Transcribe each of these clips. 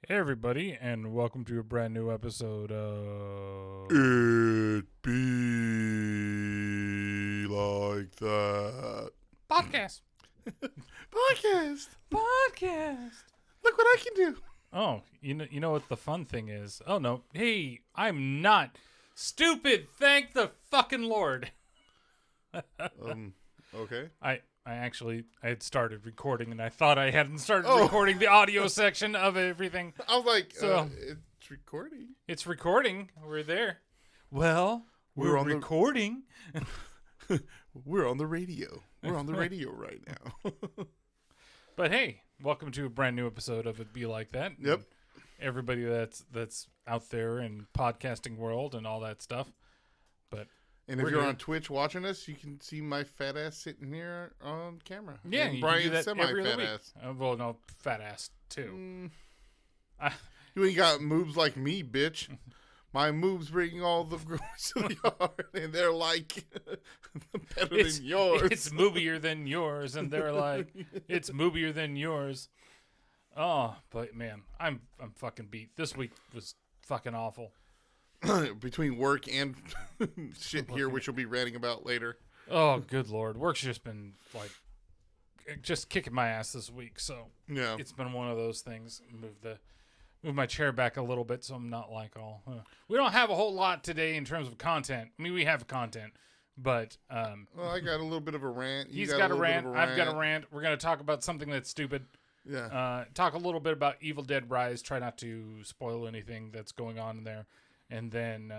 Hey everybody, and welcome to a brand new episode of It be like that. Podcast. Podcast. Podcast. Look what I can do. Oh, you know what the fun thing is? Oh no, hey, I'm not stupid. Thank the fucking Lord. Okay. I had started recording, and I thought I hadn't started recording the audio section of everything. I was like, So- it's recording. It's recording. We're there. Well, we're on the- recording. We're on the radio. We're on the radio right now. But hey, welcome to a brand new episode of It Be Like That. Yep. Everybody that's out there in podcasting world and all that stuff. But And We're if you're here. on Twitch watching us, you can see my fat ass sitting here on camera. yeah, And you can do Brian's that semi every other fat week. ass. Well, no, fat ass too. I- You ain't got moves like me, bitch. My moves bring all the girls to the yard, and they're like better than yours. It's moobier than yours, and they're like, it's moobier than yours. Oh, but man, I'm fucking beat. This week was fucking awful. Between work and shit here, which we'll be ranting about later. Oh, good Lord. Work's just been like just kicking my ass this week, so Yeah. it's been one of those things. Move my chair back a little bit so I'm not like all. We don't have a whole lot today in terms of content. I mean, we have content, but Well, I got a little bit of a rant. You he's got a little rant. bit of I've got a rant. We're gonna talk about something that's stupid. Yeah. Talk a little bit about Evil Dead Rise. Try not to spoil anything that's going on in there. And then,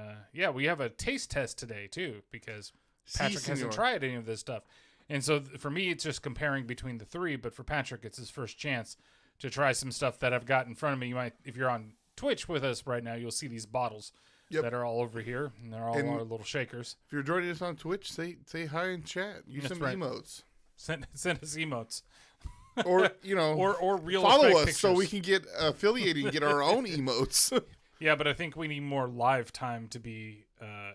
we have a taste test today, too, because Patrick hasn't senor. tried any of this stuff. And so for me, it's just comparing between the three. But for Patrick, it's his first chance to try some stuff that I've got in front of me. You might, if you're on Twitch with us right now, you'll see these bottles Yep. that are all over here. And they're all And- our little shakers. If you're joining us on Twitch, say hi in chat. Use That's some right. emotes. Send us emotes. Or, Or real follow effect us pictures. so we can get affiliated and get our own emotes. Yeah, but I think we need more live time to be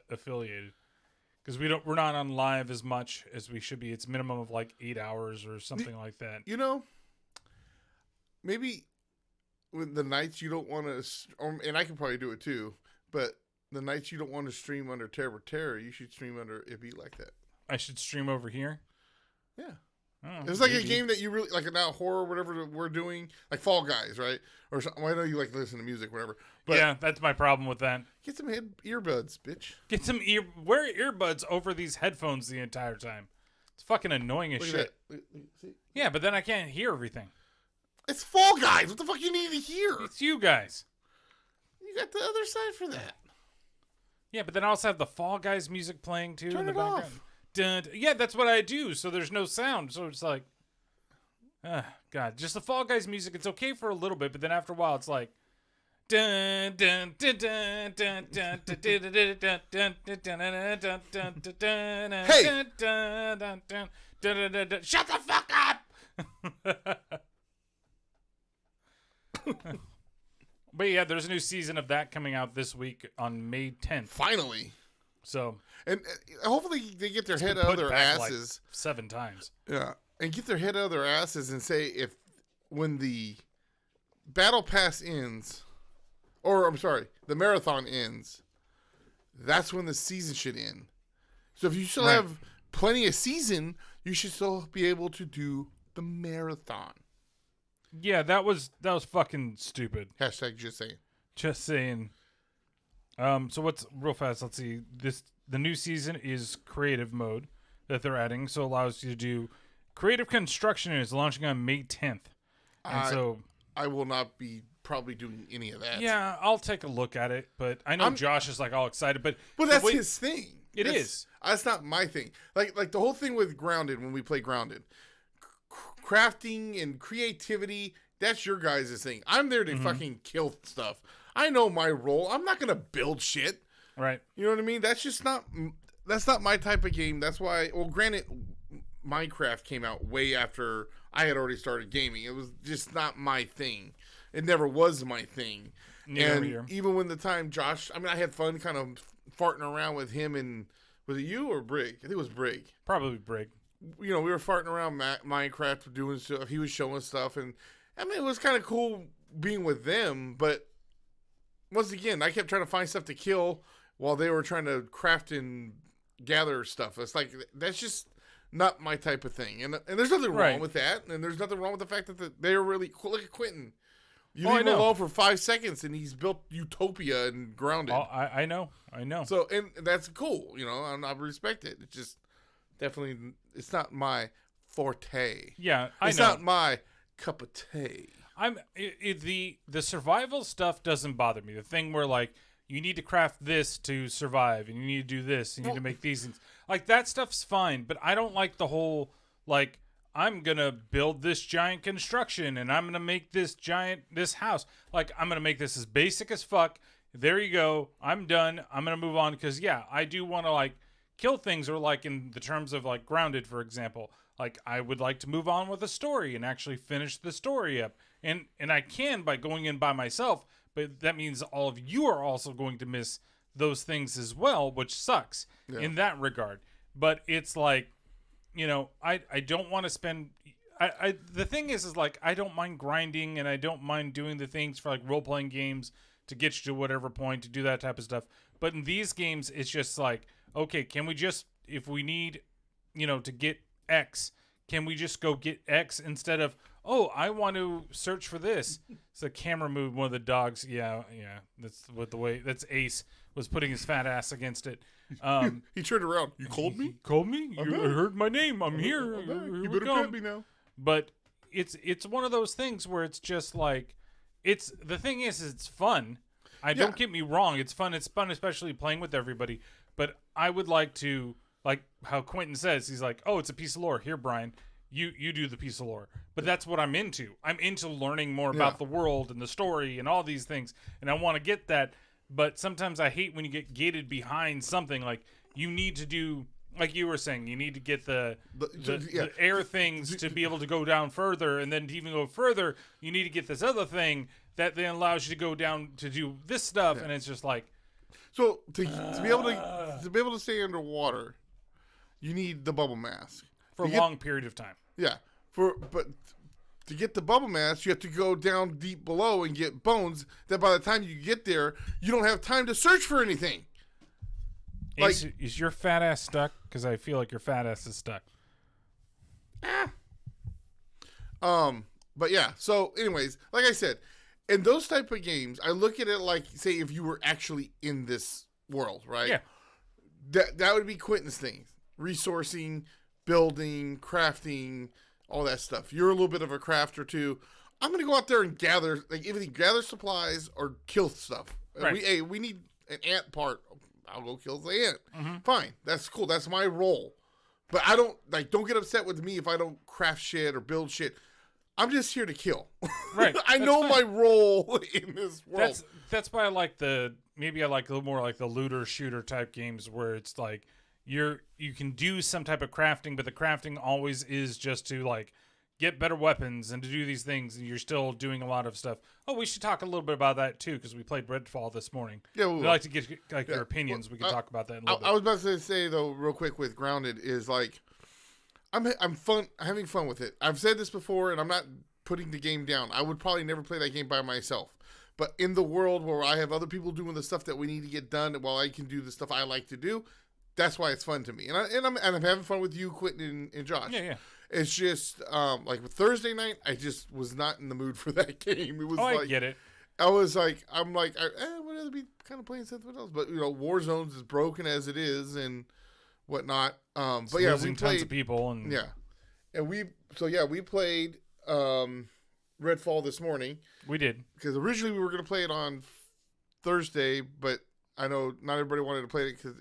affiliated, because we're not on live as much as we should be. It's minimum of like 8 hours or something like that. You know, maybe with the nights you don't want to, and I can probably do it too, but the nights you don't want to stream under Terror, you should stream under It Be Like That. I should stream over here. Yeah. Oh, It's like maybe. a game that you really like, now horror, whatever we're doing, like Fall Guys, right? Or something. I know you like to listen to music, whatever. But Yeah, that's my problem with that. get some earbuds, bitch. Get some wear earbuds over these headphones the entire time. It's fucking annoying as Look shit. at that. See? Yeah, but then I can't hear everything. It's Fall Guys. What the fuck you need to hear? It's you guys. You got the other side for that. Yeah, but then I also have the Fall Guys music playing too in Turn the it background. off. Dun, yeah, that's what I do. So there's no sound. So it's like, God, just the Fall Guys music. It's okay for a little bit, but then after a while, it's like, dun dun dun dun dun dun dun dun dun dun dun dun dun dun. Hey! Shut the fuck up! But yeah, there's a new season of that coming out this week on May 10th. Finally. So And hopefully they get their head been out of put their back, like, asses. 7 times. Yeah. And get their head out of their asses and say if when the battle pass ends, or I'm sorry, the marathon ends, that's when the season should end. So if you still Right. have plenty of season, you should still be able to do the marathon. Yeah, that was fucking stupid. Hashtag just saying. Just saying. So what's real fast? Let's see. The new season is creative mode that they're adding, so it allows you to do creative construction, and is launching on May 10th. And so I will not be probably doing any of that. yeah, I'll take a look at it. But I know Josh is like all excited, but Well, that's his thing. It is. That's not my thing. Like the whole thing with Grounded, when we play Grounded, crafting and creativity, that's your guys' thing. I'm there to fucking kill stuff. I know my role. I'm not gonna build shit. right. You know what I mean? That's not my type of game. That's why. Well, granted, Minecraft came out way after I had already started gaming. It was just not my thing. It never was my thing. Neither and here. even when the time Josh, I mean, I had fun kind of farting around with him, and was it you or Brig? I think it was Brig. Probably Brig. You know, we were farting around Minecraft doing stuff. He was showing stuff, and I mean, it was kind of cool being with them, but once again, I kept trying to find stuff to kill while they were trying to craft and gather stuff. It's like, that's just not my type of thing. And there's nothing wrong with that. And there's nothing wrong with the fact that they're really, look at Quentin. You leave him alone for 5 seconds and he's built Utopia and Grounded. Oh, I know. So, and that's cool, you know, and I respect it. It's just definitely, it's not my forte. Yeah, it's not my cup of tea. The survival stuff doesn't bother me. The thing where like you need to craft this to survive, and you need to do this, and you need to make these things, like that stuff's fine. But I don't like the whole like I'm gonna build this giant construction, and I'm gonna make this house. Like I'm gonna make this as basic as fuck. There you go. I'm done. I'm gonna move on because yeah, I do want to like kill things, or like in the terms of like Grounded, for example. Like I would like to move on with a story and actually finish the story up. And I can by going in by myself, but that means all of you are also going to miss those things as well, which sucks in that regard. But it's like, you know, I don't want to spend the thing is like I don't mind grinding, and I don't mind doing the things for like role-playing games to get you to whatever point to do that type of stuff. But in these games, it's just like, okay, can we just, if we need, you know, to get X, can we just go get X instead of, oh, I want to search for this. It's a camera moved one of the dogs. Yeah. That's what the way, that's Ace was putting his fat ass against it. He turned around. You called me? You called me? You heard my name. I'm here. You better pet me now. But it's one of those things where it's just like, the thing is it's fun. Don't get me wrong. It's fun. It's fun, especially playing with everybody. But I would like to, like how Quentin says, he's like, oh, it's a piece of lore. Here, Brian, you do the piece of lore. But that's what I'm into. I'm into learning more about the world and the story and all these things. And I want to get that. But sometimes I hate when you get gated behind something. Like you need to do, like you were saying, you need to get the air things to be able to go down further. And then to even go further, you need to get this other thing that then allows you to go down to do this stuff. And it's just like, so to be able to stay underwater, you need the bubble mask for a long period of time. Yeah, but to get the bubble mask, you have to go down deep below and get bones. That by the time you get there, you don't have time to search for anything. Is your fat ass stuck? Because I feel like your fat ass is stuck. But yeah. So, anyways, like I said, in those type of games, I look at it like, say, if you were actually in this world, right? Yeah. That would be Quentin's thing. Resourcing, building, crafting, all that stuff. You're a little bit of a crafter too. I'm going to go out there and gather supplies or kill stuff. Right. We need an ant part. I'll go kill the ant. Mm-hmm. Fine. That's cool. That's my role. But I don't get upset with me if I don't craft shit or build shit. I'm just here to kill. Right. I know my role in this world. That's why I like maybe I like a little more like the looter shooter type games where it's like you can do some type of crafting, but the crafting always is just to like get better weapons and to do these things, and you're still doing a lot of stuff. Oh, we should talk a little bit about that too, because we played Redfall this morning. Yeah, we'd like to get your opinions. We can talk about that in a little bit. I was about to say though, real quick with Grounded is like I'm having fun with it. I've said this before, and I'm not putting the game down. I would probably never play that game by myself. But in the world where I have other people doing the stuff that we need to get done while I can do the stuff I like to do, that's why it's fun to me. And I'm having fun with you, Quentin and Josh. Yeah. It's just like with Thursday night, I just was not in the mood for that game. It was I get it. I was like, I would rather be kind of playing something else. But Warzone's as broken as it is and whatnot. But yeah, we played tons of people and we played Redfall this morning. We did, because originally we were going to play it on Thursday, but I know not everybody wanted to play it because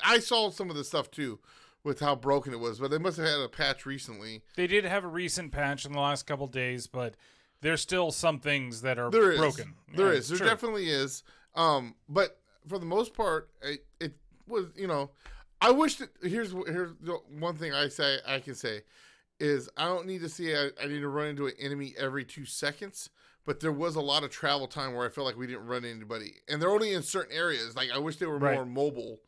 I saw some of the stuff too with how broken it was, but they must have had a patch recently. They did have a recent patch in the last couple of days, but there's still some things that are broken. There definitely is. But for the most part, it was, I wish that here's the one thing I can say is I don't need to see I need to run into an enemy every 2 seconds, but there was a lot of travel time where I felt like we didn't run into anybody, and they're only in certain areas. Like I wish they were more mobile,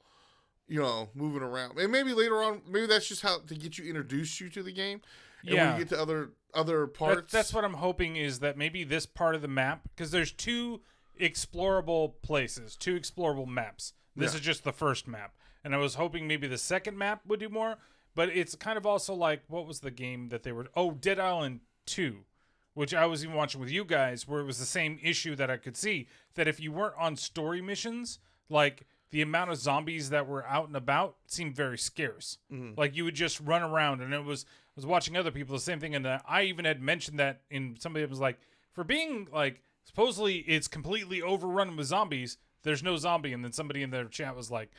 moving around. And maybe later on, maybe that's just how to get you introduced you to the game. And Yeah. when you get to other parts. That's what I'm hoping is that maybe this part of the map, because there's 2 explorable places, 2 explorable maps. This is just the first map. And I was hoping maybe the second map would do more. But it's kind of also like, what was the game that they were... Oh, Dead Island 2, which I was even watching with you guys, where it was the same issue that I could see, that if you weren't on story missions, like, the amount of zombies that were out and about seemed very scarce. Mm-hmm. Like, you would just run around, and I was watching other people, the same thing, and I even had mentioned that in somebody was like, for being, like, supposedly it's completely overrun with zombies, there's no zombie, and then somebody in their chat was like,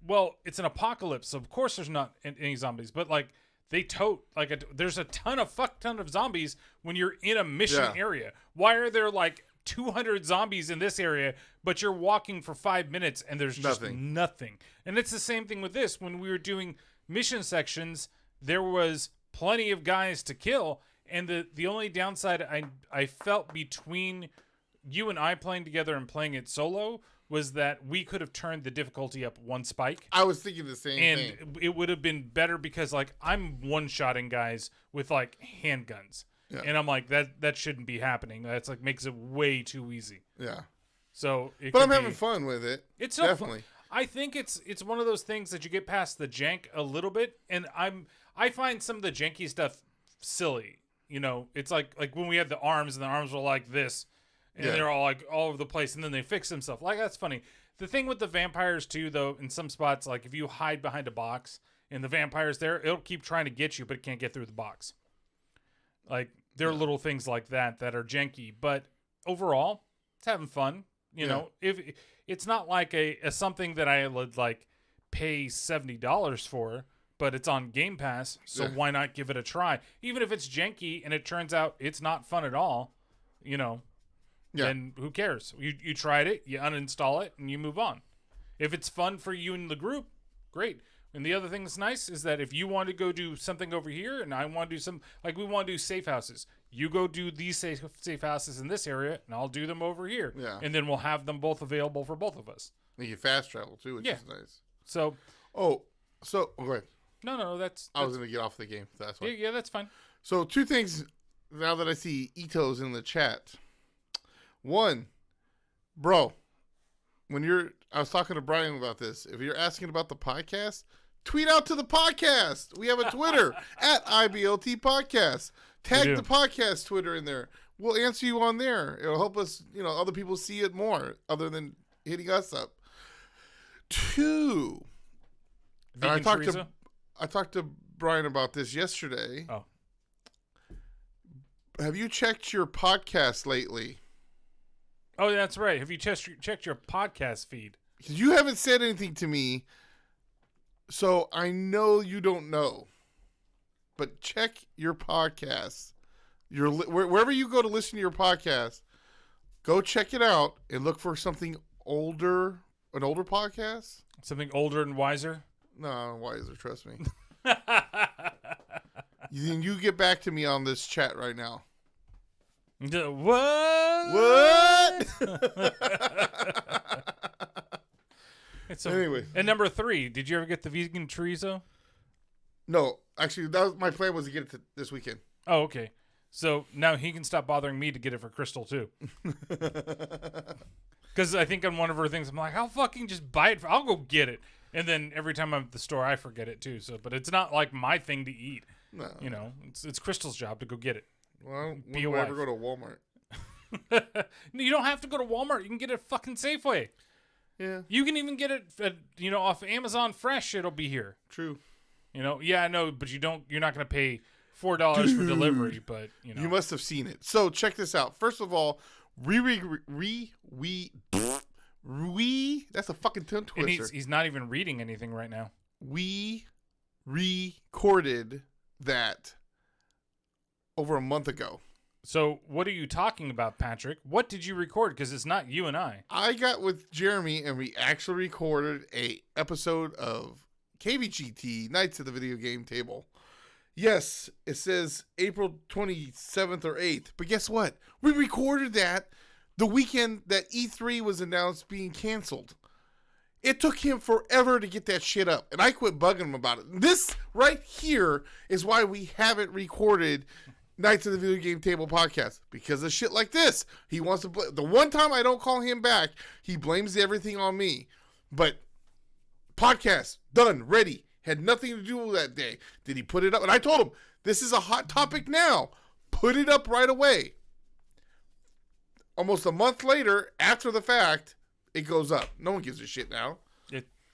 well, it's an apocalypse, so of course there's not any zombies. But, like, they tote, like, there's a fuck ton of zombies when you're in a mission area. Why are there, like, 200 zombies in this area, but you're walking for 5 minutes and there's just nothing? And it's the same thing with this. When we were doing mission sections, there was plenty of guys to kill. And the only downside I felt between you and I playing together and playing it solo was that we could have turned the difficulty up 1 spike. I was thinking the same thing. And it would have been better because, like, I'm one-shotting guys with, like, handguns. Yeah. And I'm like, that shouldn't be happening. That's, like, makes it way too easy. Yeah. So, but I'm having fun with it. It's definitely. I think it's one of those things that you get past the jank a little bit, and I find some of the janky stuff silly. It's like when we had the arms, and the arms were like this, and they're all like all over the place, and then they fix themselves. Like, that's funny. The thing with the vampires too, though, in some spots, like if you hide behind a box and the vampire's there, it'll keep trying to get you, but it can't get through the box. Like, there are little things like that are janky, but overall, it's having fun. You know, if it's not like a something that I would like pay $70 for, but it's on Game Pass, so why not give it a try? Even if it's janky and it turns out it's not fun at all, then who cares? You tried it, you uninstall it, and you move on. If it's fun for you and the group, great. And the other thing that's nice is that if you want to go do something over here, and I want to do some, like we want to do safe houses, you go do these safe houses in this area, and I'll do them over here. Yeah. And then we'll have them both available for both of us. And you fast travel too, which is nice. So. Go ahead. No, that's I was going to get off the game. That's why. Yeah, that's fine. So 2 things now that I see Ito's in the chat. 1, bro, I was talking to Brian about this. If you're asking about the podcast, tweet out to the podcast. We have a Twitter at IBLT Podcast. Tag the podcast Twitter in there. We'll answer you on there. It'll help us, other people see it more other than hitting us up. 2, and I talked to Brian about this yesterday. Oh. Have you checked your podcast lately? Oh, that's right. Have you checked your podcast feed? You haven't said anything to me, so I know you don't know. But check your podcast. Wherever you go to listen to your podcast, go check it out and look for something older, an older podcast. Something older and wiser? No, wiser, trust me. You get back to me on this chat right now. What? Anyway. And number 3, did you ever get the vegan chorizo? No, actually, my plan was to get it this weekend. Oh, okay. So now he can stop bothering me to get it for Crystal too. Because I think on one of her things, I'm like, I'll fucking just buy it. I'll go get it. And then every time I'm at the store, I forget it too. So, but it's not like my thing to eat. No. It's Crystal's job to go get it. Well, when do I ever go to Walmart? You don't have to go to Walmart. You can get it at fucking Safeway. Yeah. You can even get it, off Amazon Fresh. It'll be here. True. Yeah, I know, but you're not going to pay $4 for delivery, but You must have seen it. So check this out. First of all, that's a fucking tongue twister. And he's not even reading anything right now. We recorded that over a month ago. So what are you talking about, Patrick? What did you record? Because it's not you and I. I got with Jeremy and we actually recorded a episode of KVGT, Nights of the Video Game Table. Yes, it says April 27th or 8th. But guess what? We recorded that the weekend that E3 was announced being canceled. It took him forever to get that shit up, and I quit bugging him about it. This right here is why we haven't recorded Nights of the Video Game Table podcast, because of shit like this. He wants to play. The one time I don't call him back, he blames everything on me. But podcast done, ready, had nothing to do with that day. Did he put it up? And I told him, this is a hot topic now. Put it up right away. Almost a month later, after the fact, it goes up. No one gives a shit now.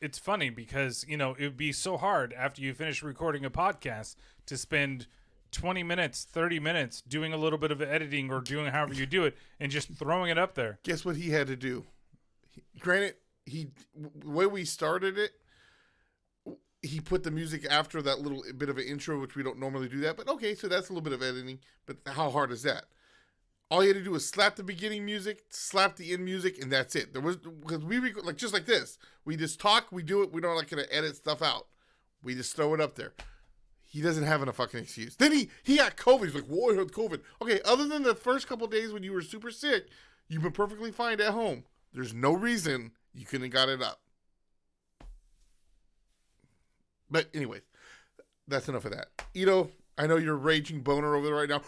It's funny because, you know, it would be so hard after you finish recording a podcast to spend 20 minutes, 30 minutes doing a little bit of editing or doing however you do it and just throwing it up there. Guess what he had to do? Granted, the way we started it, he put the music after that little bit of an intro, which we don't normally do that. But okay, so that's a little bit of editing. But how hard is that? All you had to do was slap the beginning music, slap the end music, and that's it. There was, because we record, like, just like this. We just talk, we do it. We don't like to edit stuff out. We just throw it up there. He doesn't have a fucking excuse. Then he got COVID. He's like, whoa, I had COVID. Okay, other than the first couple of days when you were super sick, you've been perfectly fine at home. There's no reason you couldn't have got it up. But anyways, that's enough of that. Ito, I know you're raging boner over there right now.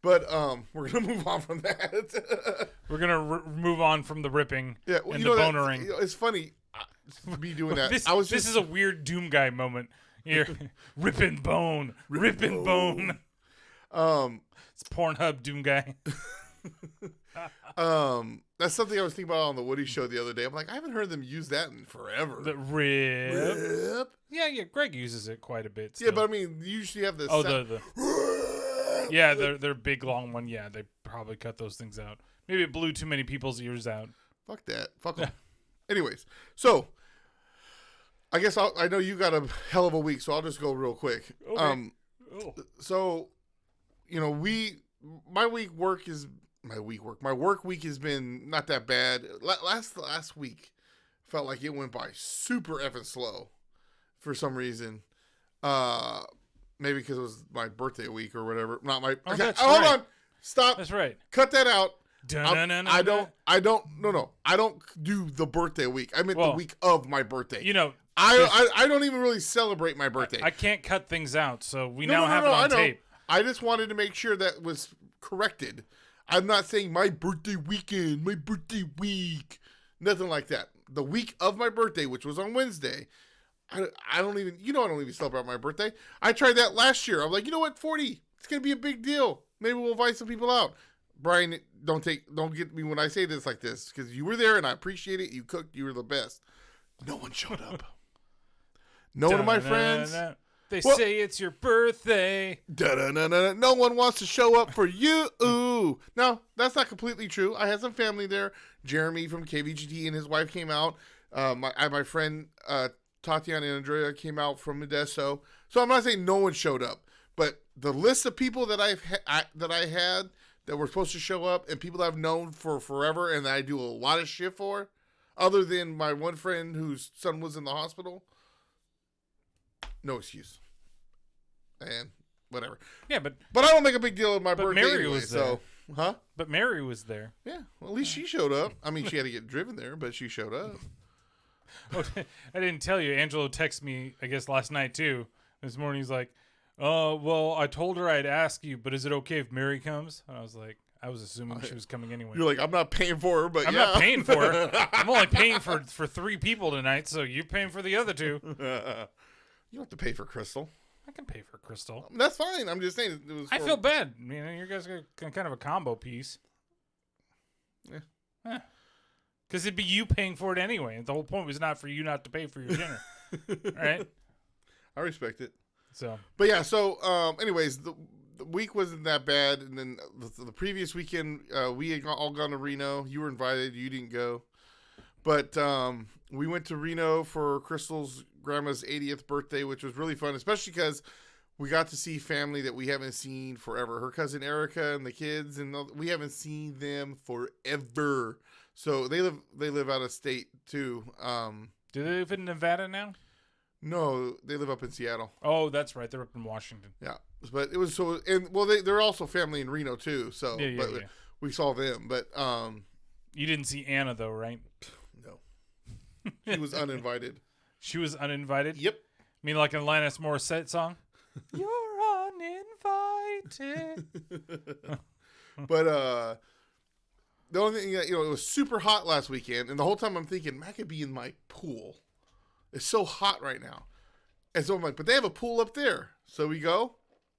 But we're going to move on from that. We're going to move on from the ripping and the bonering. It's funny me doing that. This is a weird Doom Guy moment here. Ripping bone. Ripping bone. It's Pornhub Doom Guy. That's something I was thinking about on the Woody Show the other day. I'm like, I haven't heard them use that in forever. The rip. Yeah, Greg uses it quite a bit still. Yeah, but I mean, you usually have this. Yeah, they're big long one. Yeah, they probably cut those things out. Maybe it blew too many people's ears out. Fuck that. Fuck them. Anyways, so I guess I know you got a hell of a week, so I'll just go real quick. Okay. So, you know, my work week has been not that bad. Last week felt like it went by super effing slow for some reason. Maybe because it was my birthday week or whatever. Not my. Oh, okay, that's hold right. on. Stop. That's right. Cut that out. I don't do the birthday week. I meant the week of my birthday. You know, I don't even really celebrate my birthday. I can't cut things out, so we now have it on tape. I just wanted to make sure that was corrected. I'm not saying my birthday weekend, my birthday week, nothing like that. The week of my birthday, which was on Wednesday. I don't even celebrate my birthday. I tried that last year. I'm like, you know what, 40, it's gonna be a big deal. Maybe we'll invite some people out. Brian, don't get me when I say this like this, because you were there and I appreciate it. You cooked, you were the best. No one showed up. No one of my friends. They say it's your birthday. No one wants to show up for you. Ooh. No, that's not completely true. I had some family there. Jeremy from KVGT and his wife came out. My friend Tatiana and Andrea came out from Modesto. So I'm not saying no one showed up, but the list of people that I had that were supposed to show up and people that I've known for forever and that I do a lot of shit for, other than my one friend whose son was in the hospital, no excuse. And whatever. Yeah, but I don't make a big deal of my birthday Mary anyway, was there. Huh? But Mary was there. Yeah, well, at least she showed up. I mean, she had to get driven there, but she showed up. I didn't tell you. Angelo texted me, I guess, last night, too. This morning, he's like, well, I told her I'd ask you, but is it okay if Mary comes? And I was like, I was assuming she was coming anyway. You're like, I'm not paying for her, but I'm not paying for her. I'm only paying for 3 people tonight, so you're paying for the other 2. You don't have to pay for Crystal. I can pay for Crystal. That's fine. I'm just saying. I feel bad. You know, you guys are kind of a combo piece. Yeah. Because it'd be you paying for it anyway. The whole point was not for you not to pay for your dinner. Right? I respect it. So. But yeah, so anyways, the week wasn't that bad. And then the previous weekend, we had all gone to Reno. You were invited. You didn't go. But we went to Reno for Crystal's grandma's 80th birthday, which was really fun, especially because we got to see family that we haven't seen forever. Her cousin Erica and the kids, and we haven't seen them forever. So they live out of state too. Do they live in Nevada now? No, they live up in Seattle. Oh, that's right. They're up in Washington. Yeah, but it was so, and well, they're also family in Reno too. So we saw them, but you didn't see Anna though, right? No. She was uninvited. She was uninvited? Yep. I mean, like an Alanis Morissette song? You're uninvited. But the only thing that, it was super hot last weekend, and the whole time I'm thinking, man, I could be in my pool. It's so hot right now. And so I'm like, but they have a pool up there. So we go,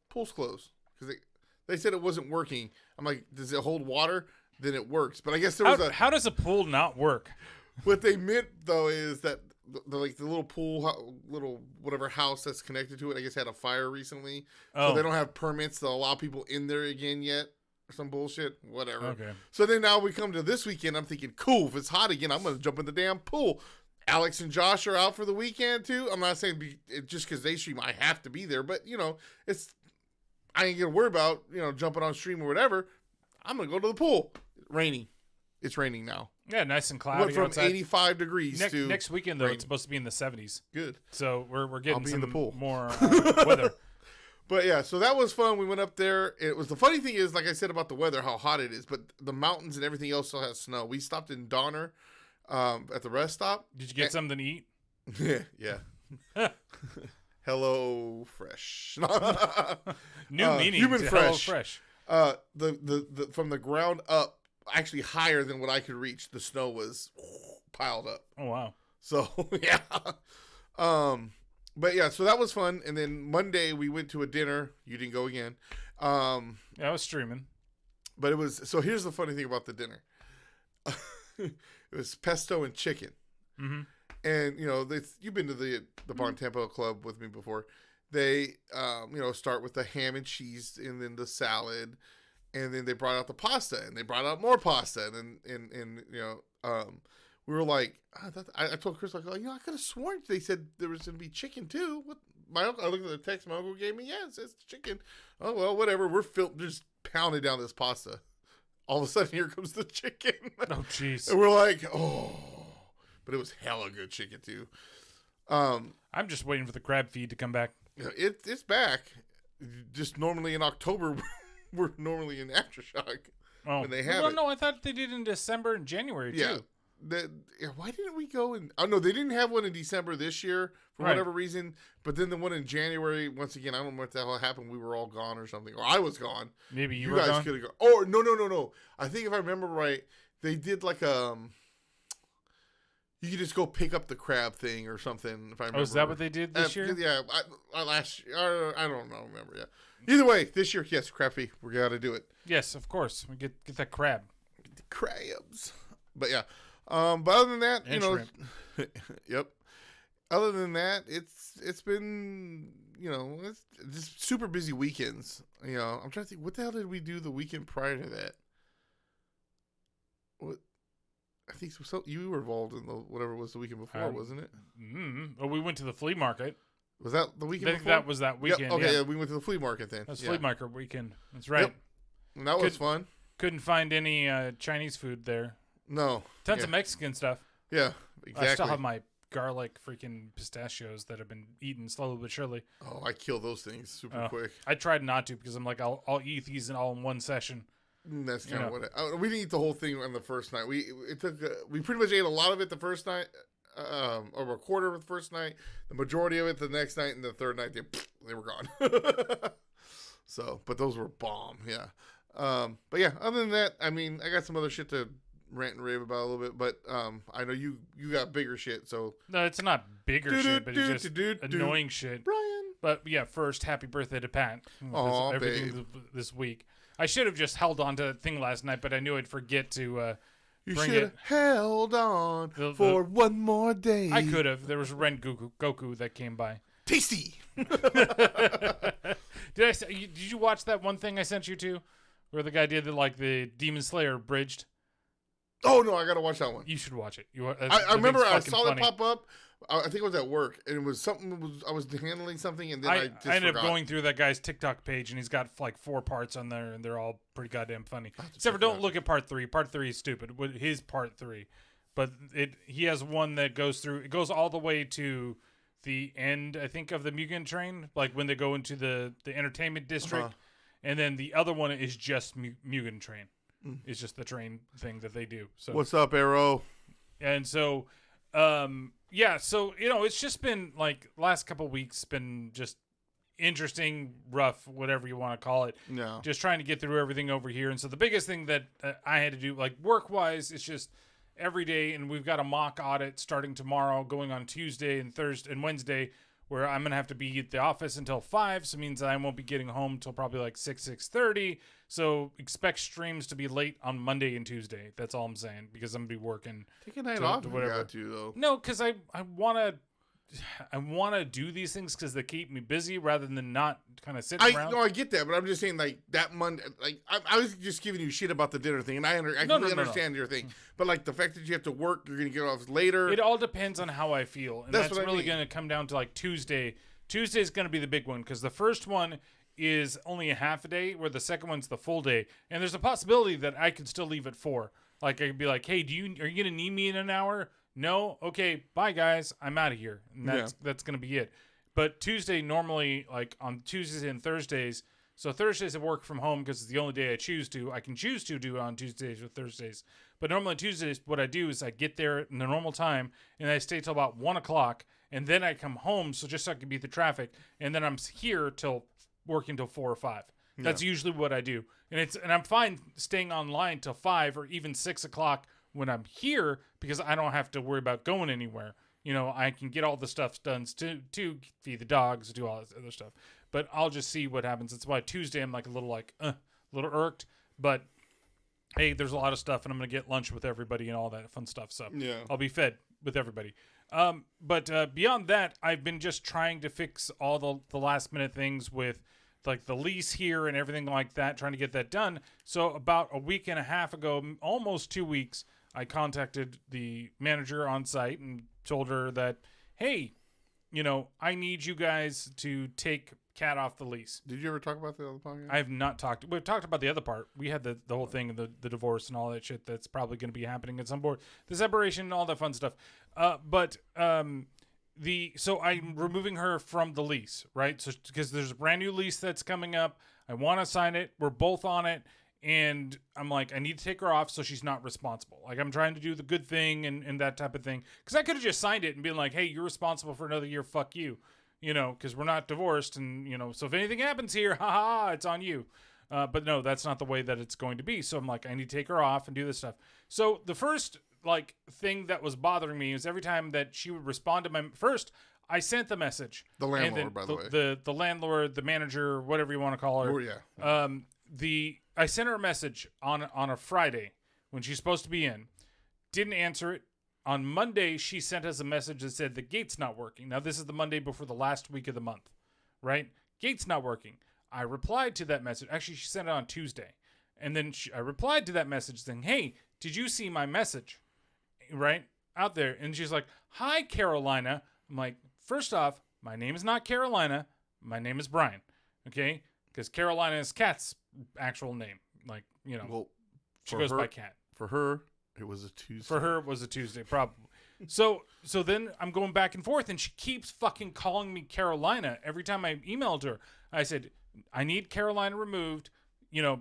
pool's closed. Because they said it wasn't working. I'm like, does it hold water? Then it works. But I guess there was How does a pool not work? What they meant, though, is that the little pool, little whatever house that's connected to it, I guess had a fire recently. Oh. So they don't have permits to allow people in there again yet. Or some bullshit. Whatever. Okay. So then now we come to this weekend. I'm thinking, cool, if it's hot again, I'm going to jump in the damn pool. Alex and Josh are out for the weekend, too. I'm not saying just because they stream, I have to be there. But, it's I ain't going to worry about, jumping on stream or whatever. I'm going to go to the pool. Raining. It's raining now. Yeah, nice and cloudy. Went from outside. 85 degrees to next weekend, though, rain. It's supposed to be in the 70s. Good. So we're getting be in some the pool. more weather. But yeah, so that was fun. We went up there. It was the funny thing is, like I said about the weather, how hot it is, but the mountains and everything else still has snow. We stopped in Donner at the rest stop. Did you get something to eat? Yeah. Hello Fresh. New meaning Human to Fresh. Hello Fresh. The from the ground up, actually higher than what I could reach. The snow was piled up. Oh wow. So yeah. But yeah, so that was fun. And then Monday we went to a dinner. You didn't go again. Yeah, I was streaming. But it was, so here's the funny thing about the dinner. It was pesto and chicken. Mm-hmm. And, you've been to the Bon Tempo Club with me before. They, start with the ham and cheese and then the salad. And then they brought out the pasta and they brought out more pasta. And we were like, I told Chris, like, I could have sworn they said there was going to be chicken too. What? My uncle, I looked at the text my uncle gave me. Yeah, it says chicken. Oh, well, whatever. We're just pounding down this pasta. All of a sudden, here comes the chicken. Oh, jeez. And we're like, oh. But it was hella good chicken too. I'm just waiting for the crab feed to come back. It's back. Just normally in October, we're normally in Aftershock when they have it. No, I thought they did in December and January too. Yeah. Why didn't we go in? Oh no, they didn't have one in December this year for whatever reason. But then the one in January, once again, I don't know what the hell happened. We were all gone or something, or I was gone. Maybe you guys were gone. could have gone. Oh no. I think if I remember right, they did like you could just go pick up the crab thing or something. If I remember. Oh, is that what they did this year? Yeah, last year. I don't know. Remember? Yeah. Either way, this year, yes, crab feed. We got to do it. Yes, of course. We get that crab. Get the crabs. But yeah. But other than that, And yep. Other than that, it's been, it's just super busy weekends. I'm trying to think, what the hell did we do the weekend prior to that? What? I think so. You were involved in whatever was the weekend before, wasn't it? Well, we went to the flea market. Was that the weekend I think before? that was that weekend. Yep. Okay, yeah. we went to the flea market then. That's flea market weekend. That's right. Yep. And that was fun. Couldn't find any Chinese food there. No. Tons of Mexican stuff. Yeah, exactly. I still have my garlic freaking pistachios that have been eaten slowly but surely. Oh, I kill those things super quick. I tried not to because I'm like, I'll eat these all in one session. That's kind of what we didn't eat the whole thing on the first night. We pretty much ate a lot of it the first night, over a quarter of the first night, the majority of it the next night, and the third night they were gone. So, but those were bomb, yeah. But yeah, other than that, I mean, I got some other shit to rant and rave about a little bit, but I know you got bigger shit, so no, it's not bigger shit, but it's just annoying shit. Brian. But yeah, first, happy birthday to Pat. Aw, everything this week. I should have just held on to that thing last night, but I knew I'd forget to you bring should it. have held on for one more day. I could have. There was Ren Goku that came by. Tasty. Did you watch that one thing I sent you to, where the guy did the Demon Slayer bridged? Oh no, I gotta watch that one. You should watch it. I remember I saw funny. it pop up. I think it was at work, and it was something. I was handling something, and then I just ended forgot. up going through that guy's TikTok page, and he's got like 4 parts on there, and they're all pretty goddamn funny. Except for don't look at part 3. Part 3 is stupid. His part 3, but he has one that goes through. It goes all the way to the end, I think, of the Mugen Train, like when they go into the entertainment district, and then the other one is just Mugen Train. It's just the train thing that they do. So what's up, Arrow? And so Yeah, so it's just been like last couple weeks been just interesting, rough, whatever you want to call it. Yeah. Just trying to get through everything over here. And so the biggest thing that I had to do, like work-wise, it's just every day, and we've got a mock audit starting tomorrow, going on Tuesday and Thursday and Wednesday, where I'm going to have to be at the office until 5, so it means I won't be getting home until probably like 6:30. So expect streams to be late on Monday and Tuesday. That's all I'm saying, because I'm going to be working. Take a night off if you got to, though. No, because I want to do these things because they keep me busy rather than not kind of sitting around. No, I get that, but I'm just saying, like, that Monday, like, I was just giving you shit about the dinner thing, and I completely understand your thing. But, like, the fact that you have to work, you're going to get off later. It all depends on how I feel. And that's really going to come down to, like, Tuesday. Tuesday's going to be the big one, because the first one is only a half a day, where the second one's the full day. And there's a possibility that I could still leave at 4. Like, I could be like, hey, are you going to need me in an hour? No? Okay, bye, guys. I'm out of here. And that's going to be it. But Tuesday, normally, like on Tuesdays and Thursdays, so Thursdays I work from home because it's the only day I choose to. I can choose to do it on Tuesdays or Thursdays. But normally Tuesdays, what I do is I get there in the normal time, and I stay till about 1 o'clock, and then I come home just so I can beat the traffic, and then I'm here working till 4 or 5. That's usually what I do. And I'm fine staying online till 5 or even 6 o'clock when I'm here, because I don't have to worry about going anywhere. I can get all the stuff done to feed the dogs, do all this other stuff. But I'll just see what happens. That's why Tuesday I'm like a little irked. But hey, there's a lot of stuff, and I'm gonna get lunch with everybody and all that fun stuff. So I'll be fed with everybody. But beyond that, I've been just trying to fix all the last minute things with like the lease here and everything like that, trying to get that done. So about a week and a half ago, almost 2 weeks, I contacted the manager on site and told her that, hey, I need you guys to take Cat off the lease. Did you ever talk about the other podcast? I have not talked. We've talked about the other part. We had the whole thing of the divorce and all that shit that's probably going to be happening at some point. The separation and all that fun stuff. So I'm removing her from the lease, right? So because there's a brand new lease that's coming up. I want to sign it. We're both on it. And I'm like, I need to take her off so she's not responsible. Like, I'm trying to do the good thing and that type of thing. Because I could have just signed it and been like, hey, you're responsible for another year. Fuck you. Because we're not divorced. And, so if anything happens here, it's on you. But no, that's not the way that it's going to be. So I'm like, I need to take her off and do this stuff. So the first, thing that was bothering me is every time that she would respond to first, I sent the message. The landlord, by the way. The landlord, the manager, whatever you want to call her. Oh, yeah. I sent her a message on a Friday when she's supposed to be in. Didn't answer it. On Monday, she sent us a message that said the gate's not working. Now, this is the Monday before the last week of the month, right? Gate's not working. I replied to that message. Actually, she sent it on Tuesday. And then I replied to that message saying, hey, did you see my message? Right? Out there. And she's like, hi, Carolina. I'm like, first off, my name is not Carolina. My name is Brian. Okay? Because Carolina is Kat's actual name. Well, she goes by Kat. For her, it was a Tuesday. For her, it was a Tuesday, probably. So then I'm going back and forth, and she keeps fucking calling me Carolina every time I emailed her. I said, I need Carolina removed,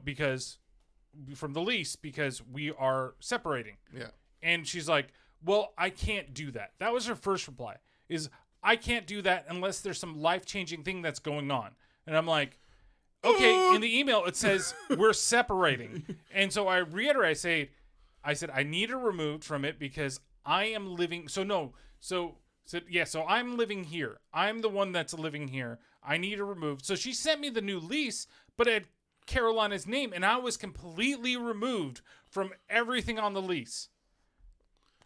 because from the lease, because we are separating. Yeah. And she's like, well, I can't do that. That was her first reply, is I can't do that unless there's some life-changing thing that's going on. And I'm like, okay, in the email, it says we're separating. And so I reiterate, I said, I need her removed from it because I am living. So I'm living here. I'm the one that's living here. I need her removed. So she sent me the new lease, but it had Carolina's name, and I was completely removed from everything on the lease.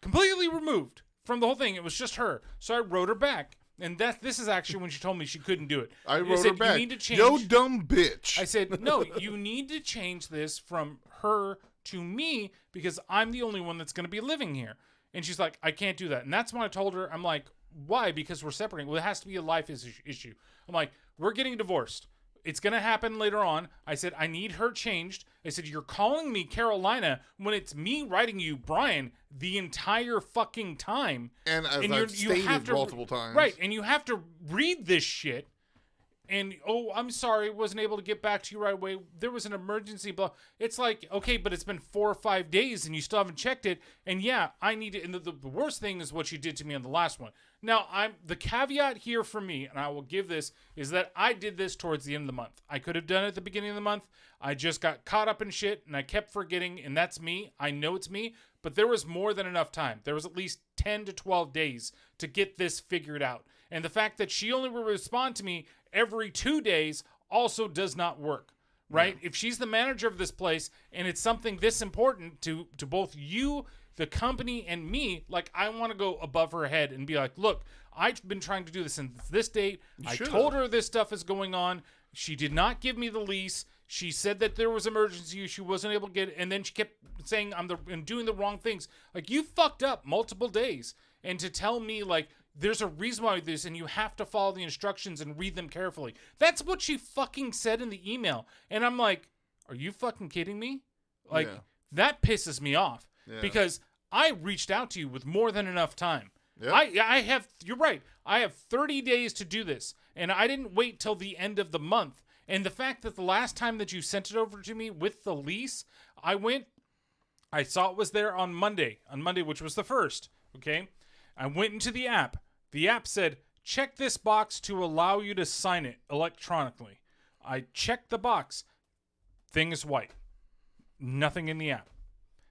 Completely removed from the whole thing. It was just her. So I wrote her back. And this is actually when she told me she couldn't do it. I wrote her back. You need to change. Yo, dumb bitch. I said, no, you need to change this from her to me because I'm the only one that's going to be living here. And she's like, I can't do that. And that's when I told her, I'm like, why? Because we're separating. Well, it has to be a life issue. I'm like, we're getting divorced. It's going to happen later on. I said, I need her changed. I said, you're calling me Carolina when it's me writing you Brian the entire fucking time. And I've stated multiple times. Right. And you have to read this shit And, oh, I'm sorry, wasn't able to get back to you right away. There was an emergency. Blah. It's like, okay, but it's been 4 or 5 days and you still haven't checked it. And yeah, I need it. And the worst thing is what you did to me on the last one. Now, the caveat here for me, and I will give this, is that I did this towards the end of the month. I could have done it at the beginning of the month. I just got caught up in shit and I kept forgetting. And that's me. I know it's me. But there was more than enough time. There was at least 10 to 12 days to get this figured out. And the fact that she only will respond to me every 2 days also does not work, right? Yeah. If she's the manager of this place and it's something this important to both you, the company, and me, like, I want to go above her head and be like, look, I've been trying to do this since this date. I told her this stuff is going on. She did not give me the lease. She said that there was emergency. She wasn't able to get it. And then she kept saying I'm doing the wrong things. Like, you fucked up multiple days. And to tell me, like, there's a reason why this, and you have to follow the instructions and read them carefully. That's what she fucking said in the email. And I'm like, are you fucking kidding me? Like, that pisses me off. Yeah. Because I reached out to you with more than enough time. Yep. I have, you're right. I have 30 days to do this. And I didn't wait till the end of the month. And the fact that the last time that you sent it over to me with the lease, I saw it was there on Monday, which was the 1st. Okay. I went into the app. The app said, check this box to allow you to sign it electronically. I checked the box. Thing is white. Nothing in the app.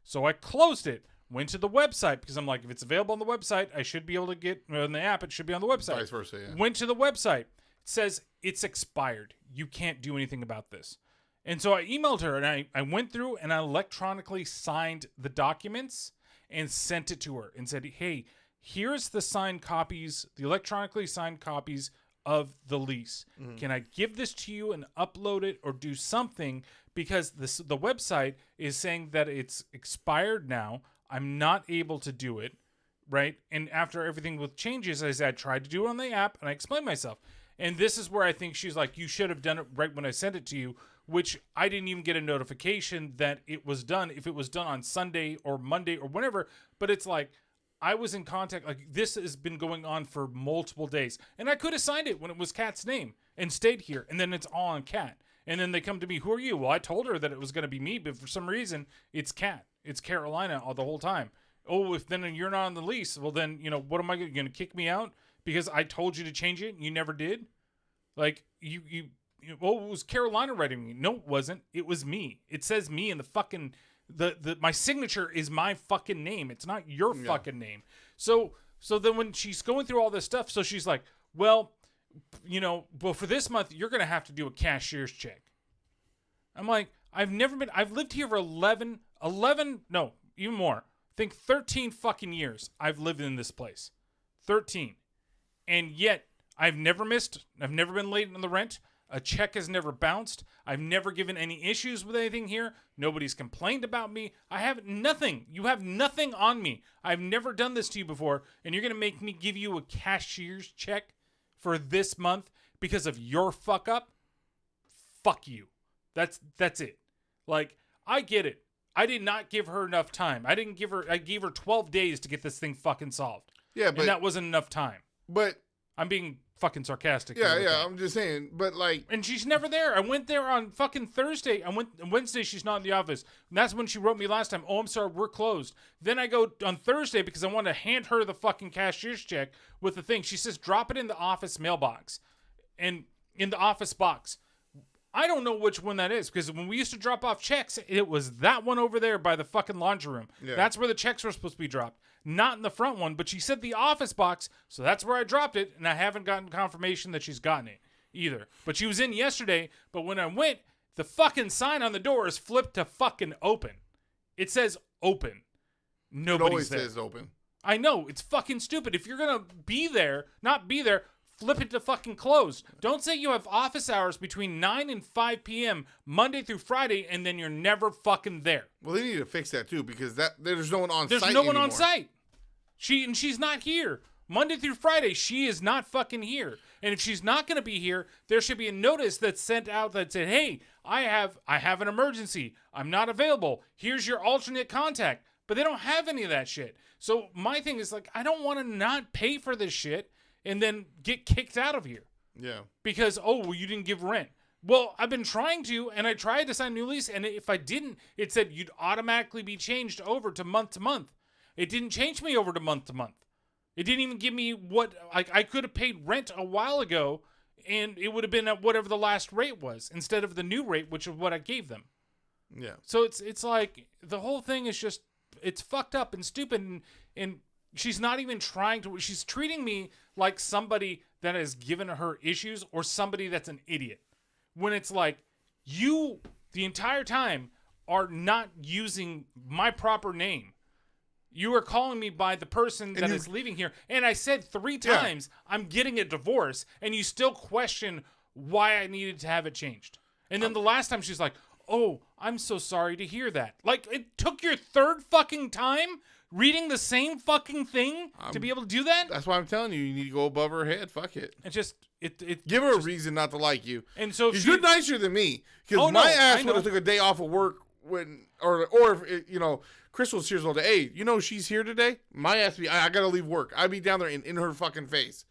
So I closed it, went to the website, because I'm like, if it's available on the website, I should be able to get, on the app, it should be on the website. Vice versa, yeah. Went to the website. It says, it's expired. You can't do anything about this. And so I emailed her, and I went through, and I electronically signed the documents and sent it to her and said, hey, here's the signed copies, the electronically signed copies of the lease. Mm-hmm. Can I give this to you and upload it or do something? Because the website is saying that it's expired now. I'm not able to do it, right? And after everything with changes, I said I tried to do it on the app, and I explained myself. And this is where I think she's like, you should have done it right when I sent it to you, which I didn't even get a notification that it was done, if it was done on Sunday or Monday or whenever. But it's like, I was in contact, like, this has been going on for multiple days. And I could have signed it when it was Kat's name and stayed here. And then it's all on Kat. And then they come to me, who are you? Well, I told her that it was going to be me, but for some reason, it's Kat. It's Carolina all the whole time. Oh, if then you're not on the lease, well then, what am I going to kick me out? Because I told you to change it and you never did? Like, it was Carolina writing me. No, it wasn't. It was me. It says me in the fucking... my signature is my fucking name. It's not your fucking name. So then when she's going through all this stuff, so she's like, well, for this month, you're going to have to do a cashier's check. I'm like, I've lived here for 11, no, even more. I think 13 fucking years I've lived in this place. 13. And yet I've never been late on the rent. A check has never bounced. I've never given any issues with anything here. Nobody's complained about me. I have nothing. You have nothing on me. I've never done this to you before, and you're going to make me give you a cashier's check for this month because of your fuck up? Fuck you. That's it. Like, I get it. I did not give her enough time. I gave her 12 days to get this thing fucking solved. Yeah, but... And that wasn't enough time. But... I'm being fucking sarcastic. Yeah, I'm just saying, but like... And she's never there. I went there on fucking Thursday. Wednesday, she's not in the office. And that's when she wrote me last time, oh, I'm sorry, we're closed. Then I go on Thursday because I wanted to hand her the fucking cashier's check with the thing. She says, drop it in the office mailbox. And in the office box. I don't know which one that is, because when we used to drop off checks, it was that one over there by the fucking laundry room. Yeah. That's where the checks were supposed to be dropped. Not in the front one, but she said the office box, so that's where I dropped it, and I haven't gotten confirmation that she's gotten it either. But she was in yesterday, but when I went, the fucking sign on the door is flipped to fucking open. It says open. Nobody's there. It always says open. I know, it's fucking stupid. If you're going to not be there, flip it to fucking closed. Don't say you have office hours between 9 and 5 p.m. Monday through Friday, and then you're never fucking there. Well, they need to fix that too, because there's no one on site. There's no one on site. She's not here. Monday through Friday, she is not fucking here. And if she's not going to be here, there should be a notice that's sent out that said, hey, I have an emergency. I'm not available. Here's your alternate contact. But they don't have any of that shit. So my thing is, like, I don't want to not pay for this shit and then get kicked out of here. Yeah. Because, oh, well, you didn't give rent. Well, I've been trying to, and I tried to sign a new lease, and if I didn't, it said you'd automatically be changed over to month. It didn't change me over to month. It didn't even give me what, like, I could have paid rent a while ago, and it would have been at whatever the last rate was, instead of the new rate, which is what I gave them. Yeah. So it's like, the whole thing is just, it's fucked up and stupid, and she's not even trying to, she's treating me like somebody that has given her issues or somebody that's an idiot. When it's like, you, the entire time, are not using my proper name. You are calling me by the person that is leaving here. And I said 3 times, I'm getting a divorce, and you still question why I needed to have it changed. And then the last time she's like, oh, I'm so sorry to hear that. Like, it took your 3rd fucking time reading the same fucking thing to be able to do that? That's why I'm telling you, you need to go above her head. Fuck it. It just, give her a reason not to like you. And so you're nicer than me, because my ass would have took a day off of work when, or if it, you know, Crystal's here all day. Hey, you know she's here today. My ass be, I gotta leave work. I'd be down there in her fucking face.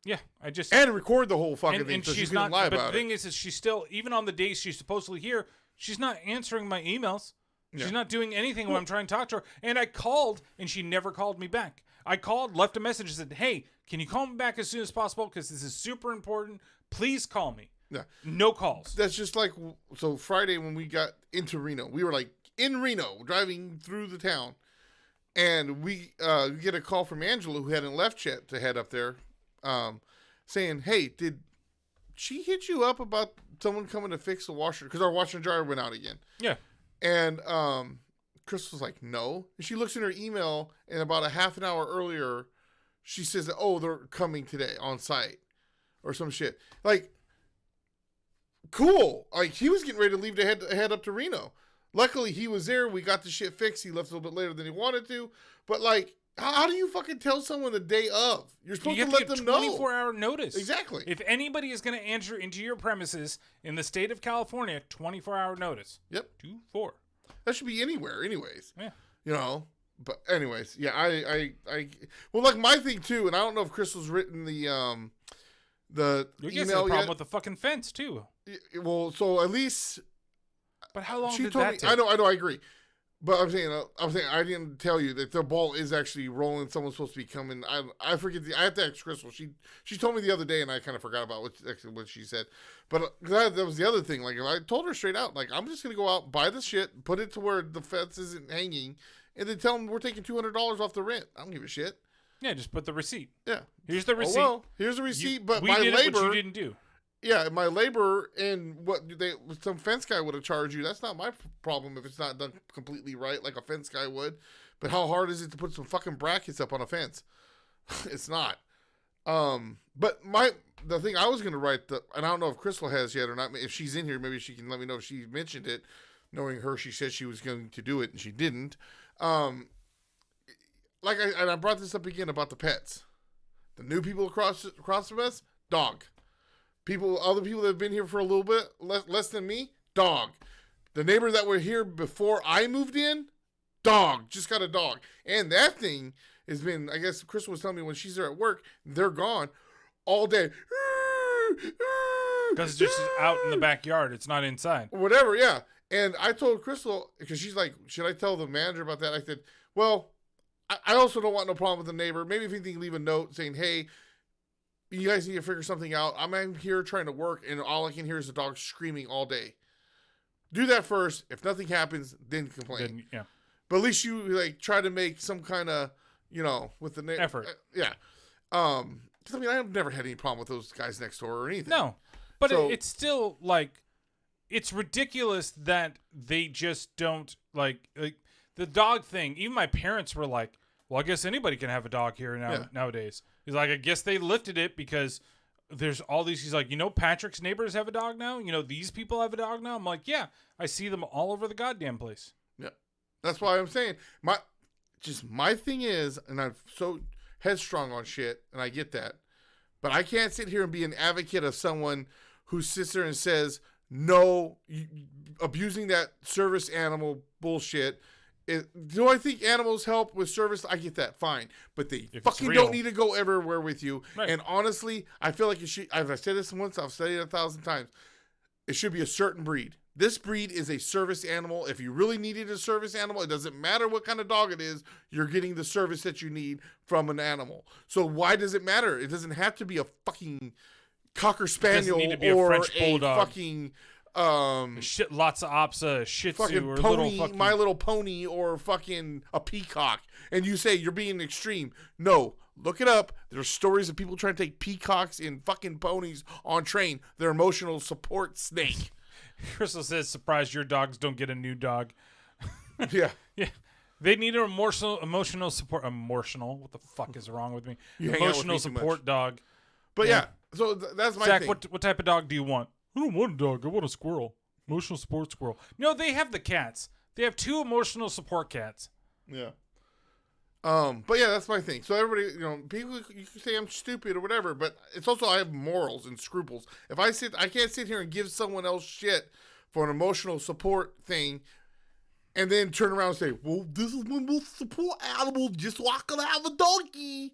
Yeah, I just and record the whole fucking thing, and so she's she not. lie But about the thing is she's still, even on the days she's supposedly here, she's not answering my emails. Yeah. She's not doing anything when I'm trying to talk to her. And I called, and she never called me back. I called, left a message, and said, hey, can you call me back as soon as possible? Because this is super important. Please call me. Yeah. No calls. That's just like, so Friday when we got into Reno, we were like in Reno, driving through the town. And we get a call from Angela, who hadn't left yet, to head up there, saying, hey, did she hit you up about someone coming to fix the washer? Because our washer and dryer went out again. Yeah. And Crystal's like, no. And she looks in her email, and about a half an hour earlier, she says that, oh, they're coming today on site or some shit. Like, cool. Like, he was getting ready to leave to head up to Reno. Luckily, he was there. We got the shit fixed. He left a little bit later than he wanted to. But, like, how do you fucking tell someone the day of? You're supposed to let them know. 24-hour notice. Exactly. If anybody is going to enter into your premises in the state of California, 24-hour notice. Yep. 2-4. That should be anywhere, anyways. Yeah. You know. But anyways, yeah, I well, like my thing too, and I don't know if Crystal's written the You're email the problem yet. with the fucking fence too. Well, so at least. But how long she did told that me, take? I know, I agree. But I'm saying I didn't tell you that the ball is actually rolling. Someone's supposed to be coming. I forget. I have to ask Crystal. She told me the other day, and I kind of forgot about what she said. But that was the other thing. Like, I told her straight out, like, I'm just gonna go out, buy the shit, put it to where the fence isn't hanging, and then tell them we're taking $200 off the rent. I don't give a shit. Yeah, just put the receipt. Yeah. Here's the receipt. Oh, well, here's the receipt. But we my did labor, what you didn't do. Yeah, my labor and what some fence guy would have charged you. That's not my problem if it's not done completely right, like a fence guy would. But how hard is it to put some fucking brackets up on a fence? It's not. But the thing I was gonna write, and I don't know if Crystal has yet or not. If she's in here, maybe she can let me know if she mentioned it. Knowing her, she said she was going to do it, and she didn't. Like I brought this up again about the pets. The new people across from us, dog. Other people that have been here for a little bit, less than me, dog. The neighbor that were here before I moved in, dog. Just got a dog. And that thing has been, I guess Crystal was telling me when she's there at work, they're gone all day. Because it's just out in the backyard. It's not inside. Whatever, yeah. And I told Crystal, because she's like, should I tell the manager about that? I said, well, I also don't want no problem with the neighbor. Maybe if you can leave a note saying, hey, you guys need to figure something out. I'm here trying to work, and all I can hear is the dog screaming all day. Do that first. If nothing happens, then complain. Then, yeah. But at least you like try to make some kind of, with the effort. Yeah. I mean, I've never had any problem with those guys next door or anything. No, but it's still like, it's ridiculous that they just don't like the dog thing. Even my parents were like, well, I guess anybody can have a dog here nowadays. He's like, I guess they lifted it because there's all these. He's like, Patrick's neighbors have a dog now. These people have a dog now. I'm like, yeah, I see them all over the goddamn place. Yeah, that's why I'm saying my thing is, and I'm so headstrong on shit, and I get that, but I can't sit here and be an advocate of someone who sits there and says no, abusing that service animal bullshit Do I think animals help with service? I get that, fine, but they fucking don't need to go everywhere with you. Right. And honestly, I feel like it should. I've said this once. I've said it 1,000 times. It should be a certain breed. This breed is a service animal. If you really needed a service animal, it doesn't matter what kind of dog it is. You're getting the service that you need from an animal. So why does it matter? It doesn't have to be a fucking Cocker Spaniel or a French Bulldog. Fucking lots of Opsa, Shih Tzu, fucking or pony, fucking... My Little Pony, or fucking a peacock, and you say you're being extreme. No, look it up. There's stories of people trying to take peacocks and fucking ponies on train. They're emotional support snake. Crystal says, "Surprised your dogs don't get a new dog." Yeah. Yeah. They need an emotional support. Emotional? What the fuck is wrong with me? Emotional support dog. But yeah, so that's my Zach, thing. What type of dog do you want? I don't want a dog. I want a squirrel. Emotional support squirrel. No, they have the cats. They have 2 emotional support cats. Yeah. But yeah, that's my thing. So everybody, people, you can say I'm stupid or whatever, but it's also I have morals and scruples. I can't sit here and give someone else shit for an emotional support thing, and then turn around and say, "Well, this is my most support animal, just so I can have a donkey."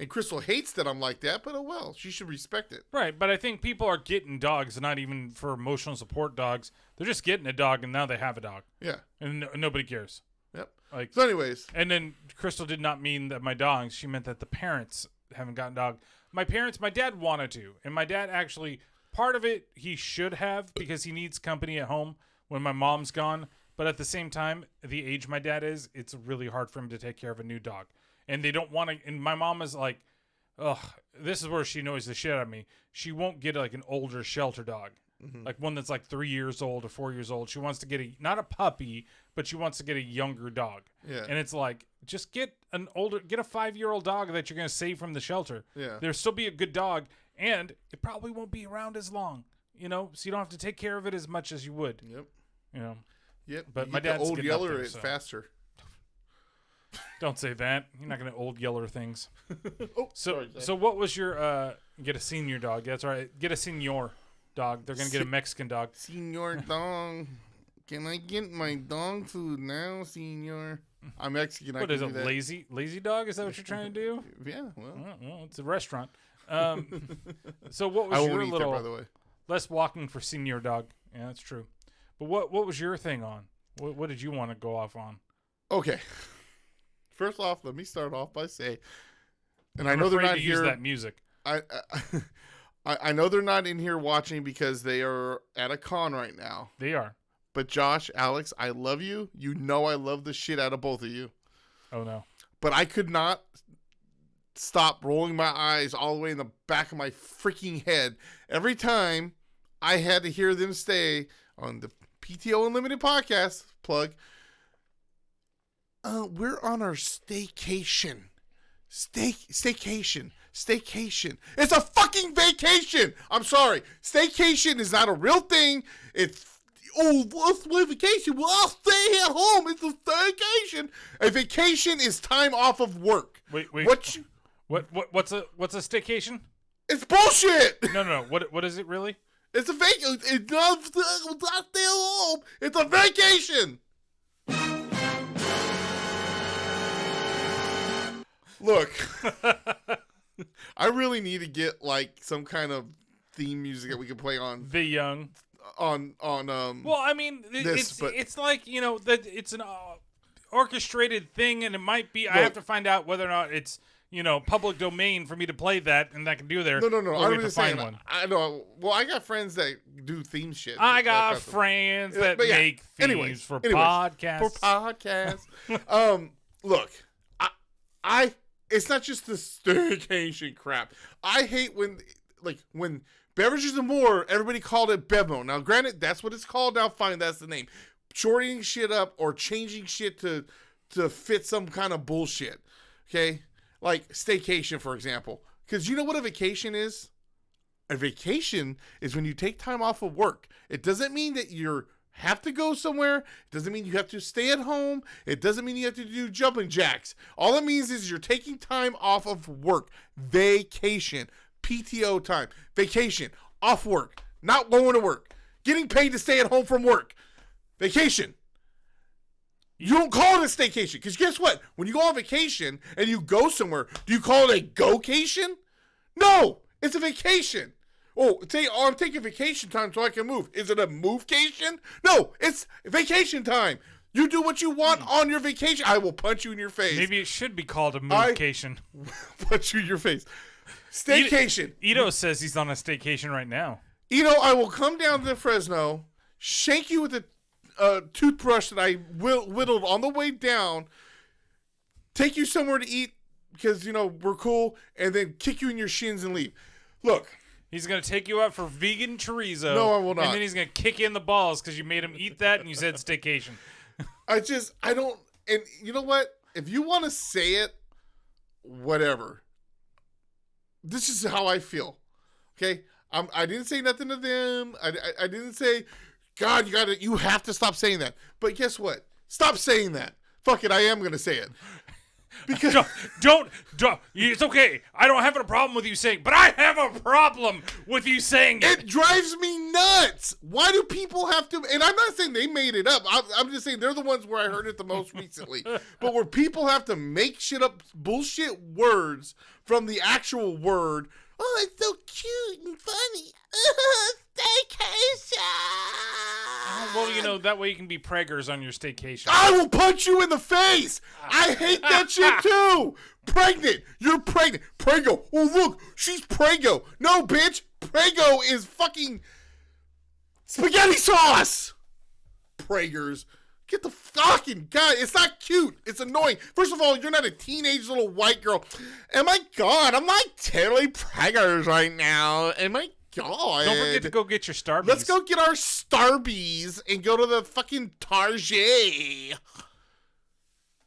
And Crystal hates that I'm like that, but oh well, she should respect it. Right, but I think people are getting dogs, not even for emotional support dogs. They're just getting a dog, and now they have a dog. Yeah, and nobody cares. Yep. So anyways. And then Crystal did not mean that my dogs. She meant that the parents haven't gotten dog. My dad wanted to. And my dad actually, part of it, he should have because he needs company at home when my mom's gone. But at the same time, the age my dad is, it's really hard for him to take care of a new dog. And they don't want to. And my mom is like, ugh, this is where she annoys the shit out of me. She won't get like an older shelter dog. Mm-hmm. Like one that's like 3 years old or 4 years old. She wants to get not a puppy, but she wants to get a younger dog. Yeah. And it's like, just get a 5-year-old dog that you're going to save from the shelter. Yeah. There'll still be a good dog, and it probably won't be around as long, so you don't have to take care of it as much as you would. Yep. Yep. But my dad's old yeller is faster. Don't say that. You're not going to old yeller things. Sorry. So what was your get a senior dog? That's right. Get a senior dog. They're gonna get a Mexican dog. Senior dog. Can I get my dog food now, Senior? I'm Mexican. What is it? Lazy dog? Is that what you're trying to do? Yeah. Well, it's a restaurant. So what was your little? That, by the way. Less walking for senior dog. Yeah, that's true. But what was your thing on? What did you want to go off on? Okay. First off, let me start off by saying, and I know they're not here. Use that music. I know they're not in here watching because they are at a con right now. They are. But Josh, Alex, I love you. You know I love the shit out of both of you. Oh, no. But I could not stop rolling my eyes all the way in the back of my freaking head every time I had to hear them say on the PTO Unlimited podcast, plug, we're on our staycation. Staycation. It's a fucking vacation. I'm sorry. Staycation is not a real thing. It's, let's play vacation. Well, I'll stay at home. It's a staycation. A vacation is time off of work. Wait. What's a staycation? It's bullshit. No. What is it really? It's a vacation. It's not stay at home. It's a vacation. Look, I really need to get like some kind of theme music that we can play on The Young. Well, I mean, it's like, that it's an orchestrated thing, and it might be. Look, I have to find out whether or not it's public domain for me to play that, and I can do there. No. I'm just saying. I know. Well, I got friends that do theme shit. I got friends that make themes for podcasts. Look, I. It's not just the staycation crap. I hate when Beverages and More, everybody called it Bevmo. Now, granted, that's what it's called now. Fine, that's the name. Shorting shit up or changing shit to fit some kind of bullshit. Okay? Like staycation, for example. Because you know what a vacation is? A vacation is when you take time off of work. It doesn't mean that you have to go somewhere. It doesn't mean you have to stay at home. It doesn't mean you have to do jumping jacks. All it means is you're taking time off of work. Vacation. PTO time. Vacation. Off work. Not going to work. Getting paid to stay at home from work. Vacation. You don't call it a staycation. Because guess what? When you go on vacation and you go somewhere, do you call it a go-cation? No, it's a vacation. Oh, I'm taking vacation time so I can move. Is it a move-cation? No, it's vacation time. You do what you want on your vacation. I will punch you in your face. Maybe it should be called a move-cation. Punch you in your face. Staycation. Ito says he's on a staycation right now. Ito, I will come down to Fresno, shake you with a toothbrush that I whittled on the way down, take you somewhere to eat because, we're cool, and then kick you in your shins and leave. Look. He's going to take you out for vegan chorizo. No, I will not. And then he's going to kick you in the balls because you made him eat that and you said staycation. I don't, and you know what? If you want to say it, whatever. This is how I feel. Okay? I didn't say nothing to them. I didn't say, God, you have to stop saying that. But guess what? Stop saying that. Fuck it, I am going to say it. Because don't. It's okay. I don't have a problem with you saying, but I have a problem with you saying it. It drives me nuts. Why do people have to? And I'm not saying they made it up. I'm just saying they're the ones where I heard it the most recently. But where people have to make shit up, bullshit words from the actual word. Oh, it's so cute and funny. Staycation. Well, that way you can be preggers on your staycation. I will punch you in the face. I hate that shit too. Pregnant. You're pregnant. Prego. Oh, look. She's prego. No, bitch. Prego is fucking spaghetti sauce. Preggers. Get the fucking guy. It's not cute. It's annoying. First of all, you're not a teenage little white girl. And my God, I'm like totally preggers right now. And my God. Don't forget to go get your Starbies. Let's go get our Starbies and go to the fucking Target.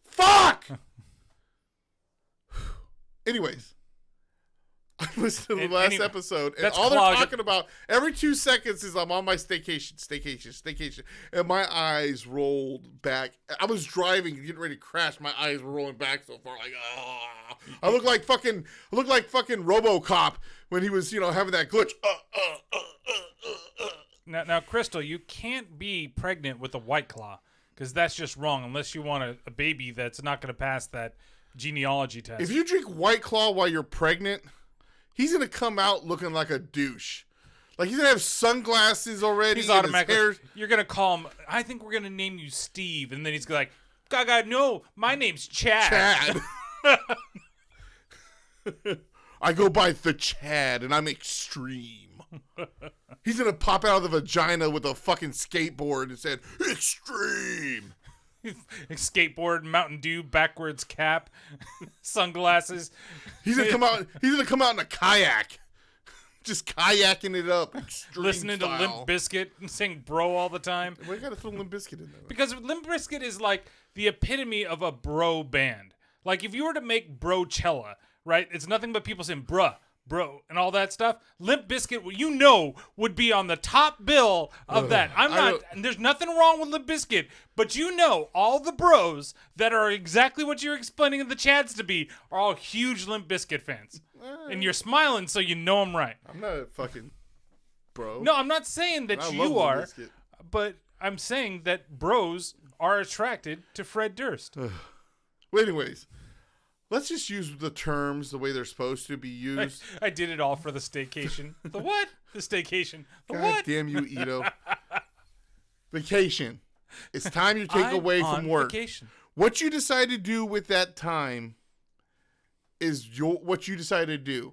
Fuck! Anyways. I listened to the last episode, and all they're talking about every 2 seconds is I'm on my staycation. And my eyes rolled back. I was driving, getting ready to crash. My eyes were rolling back so far, like, ah. I look like fucking RoboCop when he was, having that glitch. Now, Crystal, you can't be pregnant with a White Claw because that's just wrong unless you want a baby that's not going to pass that genealogy test. If you drink White Claw while you're pregnant, he's going to come out looking like a douche. Like, he's going to have sunglasses already. He's automatically, you're going to call him, I think we're going to name you Steve. And then he's like, God, no, my name's Chad. I go by the Chad, and I'm extreme. He's going to pop out of the vagina with a fucking skateboard and said, extreme. Skateboard, Mountain Dew, backwards cap, sunglasses. He's gonna come out. He's gonna come out in a kayak, just kayaking it up. Listening style. to Limp Bizkit and saying "bro" all the time. Why you gotta throw Limp Bizkit in there? Because Limp Bizkit is like the epitome of a bro band. Like if you were to make Brochella, right? It's nothing but people saying "bruh." Bro, and all that stuff. Limp Bizkit, would be on the top bill of that. There's nothing wrong with Limp Bizkit, but all the bros that are exactly what you're explaining the Chads to be are all huge Limp Bizkit fans. And you're smiling, so you know I'm right. I'm not a fucking bro. No, I'm not saying that you are, but I'm saying that bros are attracted to Fred Durst. Well, anyways. Let's just use the terms the way they're supposed to be used. I did it all for the staycation. The what? The staycation. The God what? Damn you, Ito. Vacation. It's time you take away from work. Vacation. What you decide to do with that time is what you decide to do.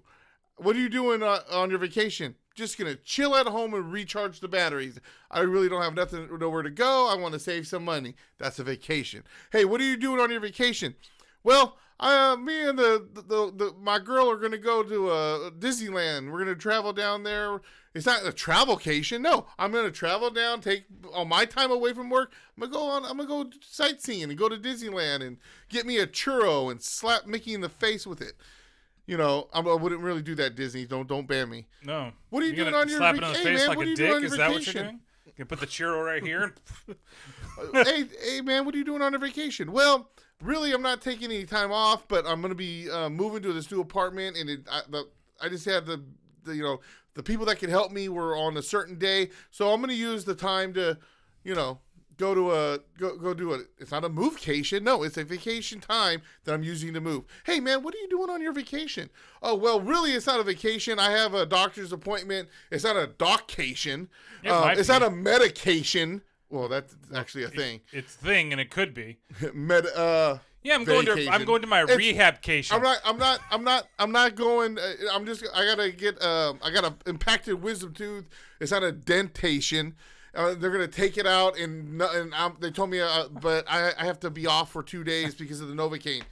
What are you doing on your vacation? Just going to chill at home and recharge the batteries. I really don't have nowhere to go. I want to save some money. That's a vacation. Hey, what are you doing on your vacation? Well, me and my girl are gonna go to Disneyland. We're gonna travel down there. It's not a travelcation. No, I'm gonna travel down, take all my time away from work. I'm gonna go sightseeing and go to Disneyland and get me a churro and slap Mickey in the face with it. I wouldn't really do that, Disney. Don't ban me. No. What are you doing on your vacation? Slap it on the face like a dick? Is that what you're doing? You can put the churro right here. hey, man, what are you doing on your vacation? Well. Really, I'm not taking any time off, but I'm going to be moving to this new apartment, and I just had the people that could help me were on a certain day, so I'm going to use the time to, go do it. It's not a movecation. No, it's a vacation time that I'm using to move. Hey, man, what are you doing on your vacation? Oh, well, really, it's not a vacation. I have a doctor's appointment. It's not a doccation. It's not a medication. Well, that's actually a thing. It's a thing, and it could be. Yeah, I'm going to my rehabcation. I'm not going. I got a impacted wisdom tooth. It's not a dentation. They're gonna take it out, and they told me, but I have to be off for 2 days because of the Novocaine.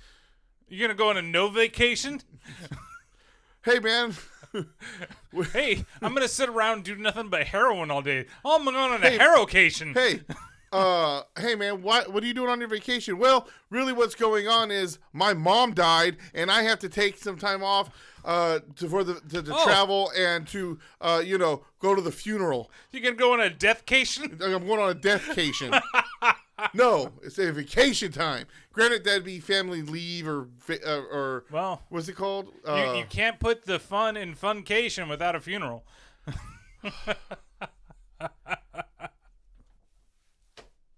You're gonna go on a Novocation? Hey, man. Hey, I'm gonna sit around and do nothing but heroin all day. Oh, I'm going on a herocation. Hey. Hey man, what are you doing on your vacation? Well, really what's going on is my mom died and I have to take some time off to travel and to go to the funeral. You can go on a deathcation? I'm going on a deathcation. No, it's a vacation time. Granted, that'd be family leave or well, what's it called? You can't put the fun in funcation without a funeral.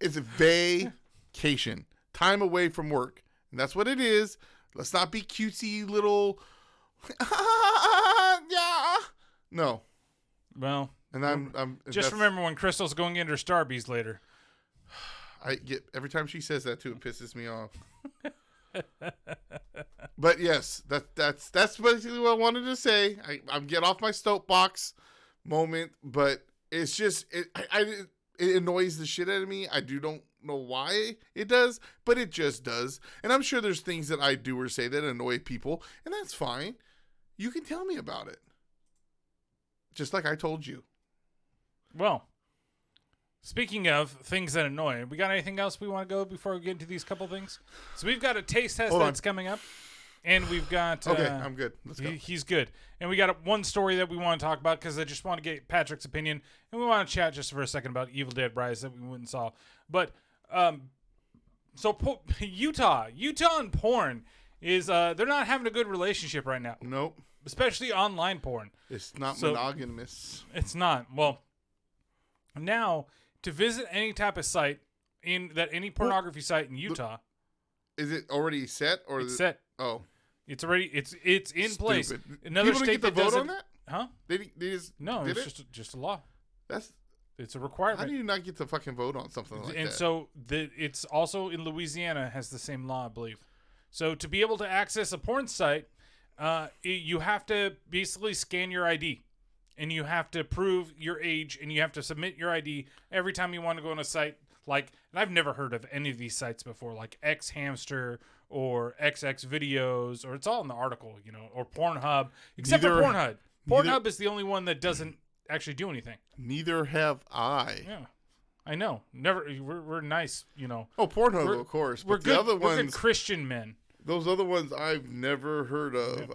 It's a vacation. Time away from work. And that's what it is. Let's not be cutesy little... yeah. No. Well, and I'm just remember when Crystal's going into her Starbies later. Every time she says that too, it pisses me off. But yes, that's basically what I wanted to say. I'm get off my soapbox moment, but it's just it annoys the shit out of me. I don't know why it does, but it just does. And I'm sure there's things that I do or say that annoy people, and that's fine. You can tell me about it. Just like I told you. Well, speaking of things that annoy, we got anything else we want to go before we get into these couple things? So we've got a taste test that's coming up. And we've got... okay, I'm good. Let's go. He's good. And we got one story that we want to talk about because I just want to get Patrick's opinion. And we want to chat just for a second about Evil Dead Rise that we went and saw. But, Utah and porn is... they're not having a good relationship right now. Nope. Especially online porn. It's not monogamous. It's not. Well, now, to visit any type of site, any pornography site in Utah... Is it already set? Or it's set. Oh. It's already it's in place. Another people state get the vote on that? Huh? They just no, it's just a law. It's a requirement. How do you not get to fucking vote on something like that? And so it's also in Louisiana has the same law, I believe. So to be able to access a porn site, you have to basically scan your ID, and you have to prove your age, and you have to submit your ID every time you want to go on a site. Like, and I've never heard of any of these sites before, like X Hamster or XX Videos, or it's all in the article, or Pornhub, except for Pornhub. Pornhub is the only one that doesn't actually do anything. Neither have I. Yeah, I know. Never. We're nice, Oh, Pornhub, of course. But we're the other we're ones, good Christian men. Those other ones I've never heard of.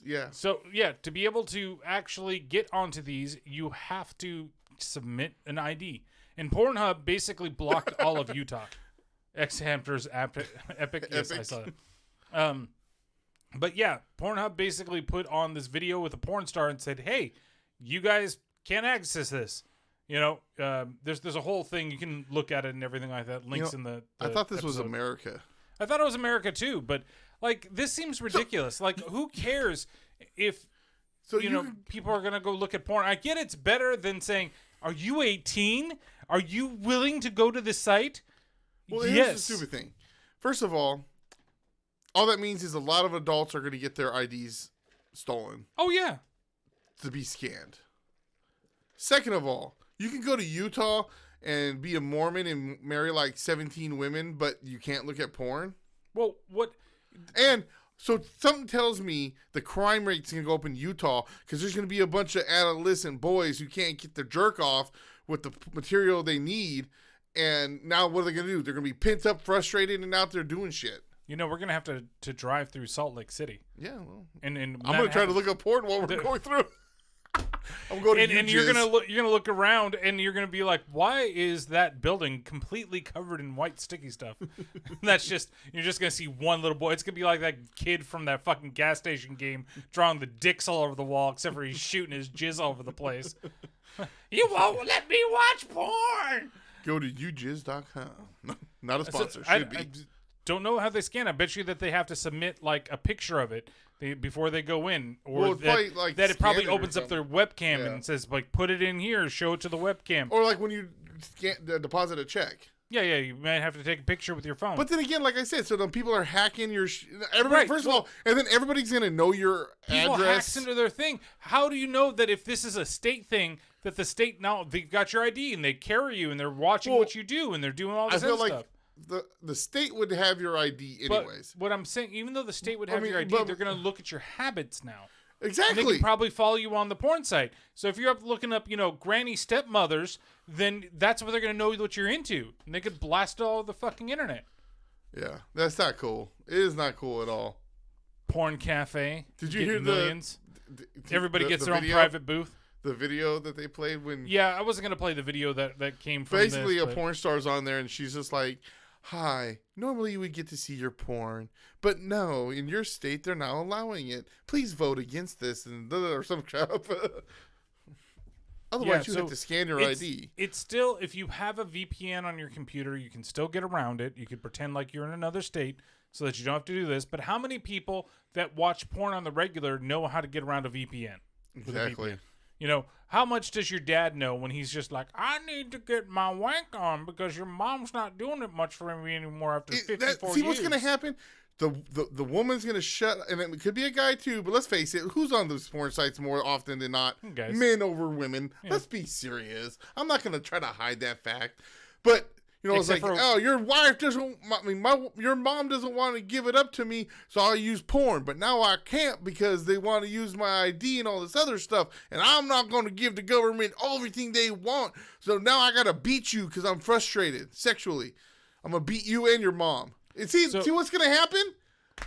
Yeah. So yeah, to be able to actually get onto these, you have to submit an ID. And Pornhub basically blocked all of Utah. X-Hamster's Epic. Yes, I saw it. But yeah, Pornhub basically put on this video with a porn star and said, hey, you guys can't access this. There's a whole thing. You can look at it and everything like that. Links in the I thought this episode. was America. I thought it was America too. But, this seems ridiculous. Who cares if, people are going to go look at porn? I get it's better than saying, are you 18? Are you willing to go to the site? Well, here's the stupid thing. First of all that means is a lot of adults are going to get their IDs stolen. Oh, yeah. To be scanned. Second of all, you can go to Utah and be a Mormon and marry 17 women, but you can't look at porn. Well, what? And so something tells me the crime rate's going to go up in Utah because there's going to be a bunch of adolescent boys who can't get their jerk off with the material they need. And now what are they going to do? They're going to be pent up, frustrated, and out there doing shit. We're going to have to drive through Salt Lake City. Yeah, well. And I'm going to try to look up porn while we're going through. I'm going to and you're gonna look around and you're gonna be like, why is that building completely covered in white sticky stuff? You're just gonna see one little boy. It's gonna be like that kid from that fucking gas station game drawing the dicks all over the wall, except for he's shooting his jizz all over the place. You won't let me watch porn. Go to ujizz.com. Not a sponsor. I Should be. don't know how they scan. I bet you that they have to submit like a picture of it before they go in, or that it probably opens up their webcam and says like, put it in here, show it to the webcam. Or like when you deposit a check. Yeah, you might have to take a picture with your phone. But then again, like I said, so then people are hacking your everybody. First of all, and then everybody's gonna know your people address. Hacks into their thing. How do you know that if this is a state thing, that the state now they've got your ID and they carry you and they're watching what you do and they're doing all this other stuff? The state would have your ID anyways. But what I'm saying, even though the state would have your ID, they're gonna look at your habits now. Exactly. And they can probably follow you on the porn site. So if you're up looking up, granny stepmothers, then that's what they're going to know what you're into. And they could blast all the fucking internet. Yeah, that's not cool. It is not cool at all. Porn cafe. Did you hear millions? Everybody gets their own private booth. The video that they played when... Yeah, I wasn't going to play the video that came from basically a porn star's on there and she's just like, hi, normally you would get to see your porn, but no, in your state, they're not allowing it. Please vote against this and or some crap. Otherwise, you have to scan your ID. It's still, if you have a VPN on your computer, you can still get around it. You could pretend like you're in another state so that you don't have to do this. But how many people that watch porn on the regular know how to get around a VPN? Exactly. How much does your dad know when he's just like, I need to get my wank on because your mom's not doing it much for me anymore after 54 years. See what's going to happen? The woman's going to shut, and it could be a guy too, but let's face it, who's on those porn sites more often than not? Guys. Men over women. Yeah. Let's be serious. I'm not going to try to hide that fact. But... it's like, your wife doesn't, your mom doesn't want to give it up to me, so I'll use porn. But now I can't because they want to use my ID and all this other stuff. And I'm not going to give the government everything they want. So now I got to beat you because I'm frustrated sexually. I'm going to beat you and your mom. See what's going to happen?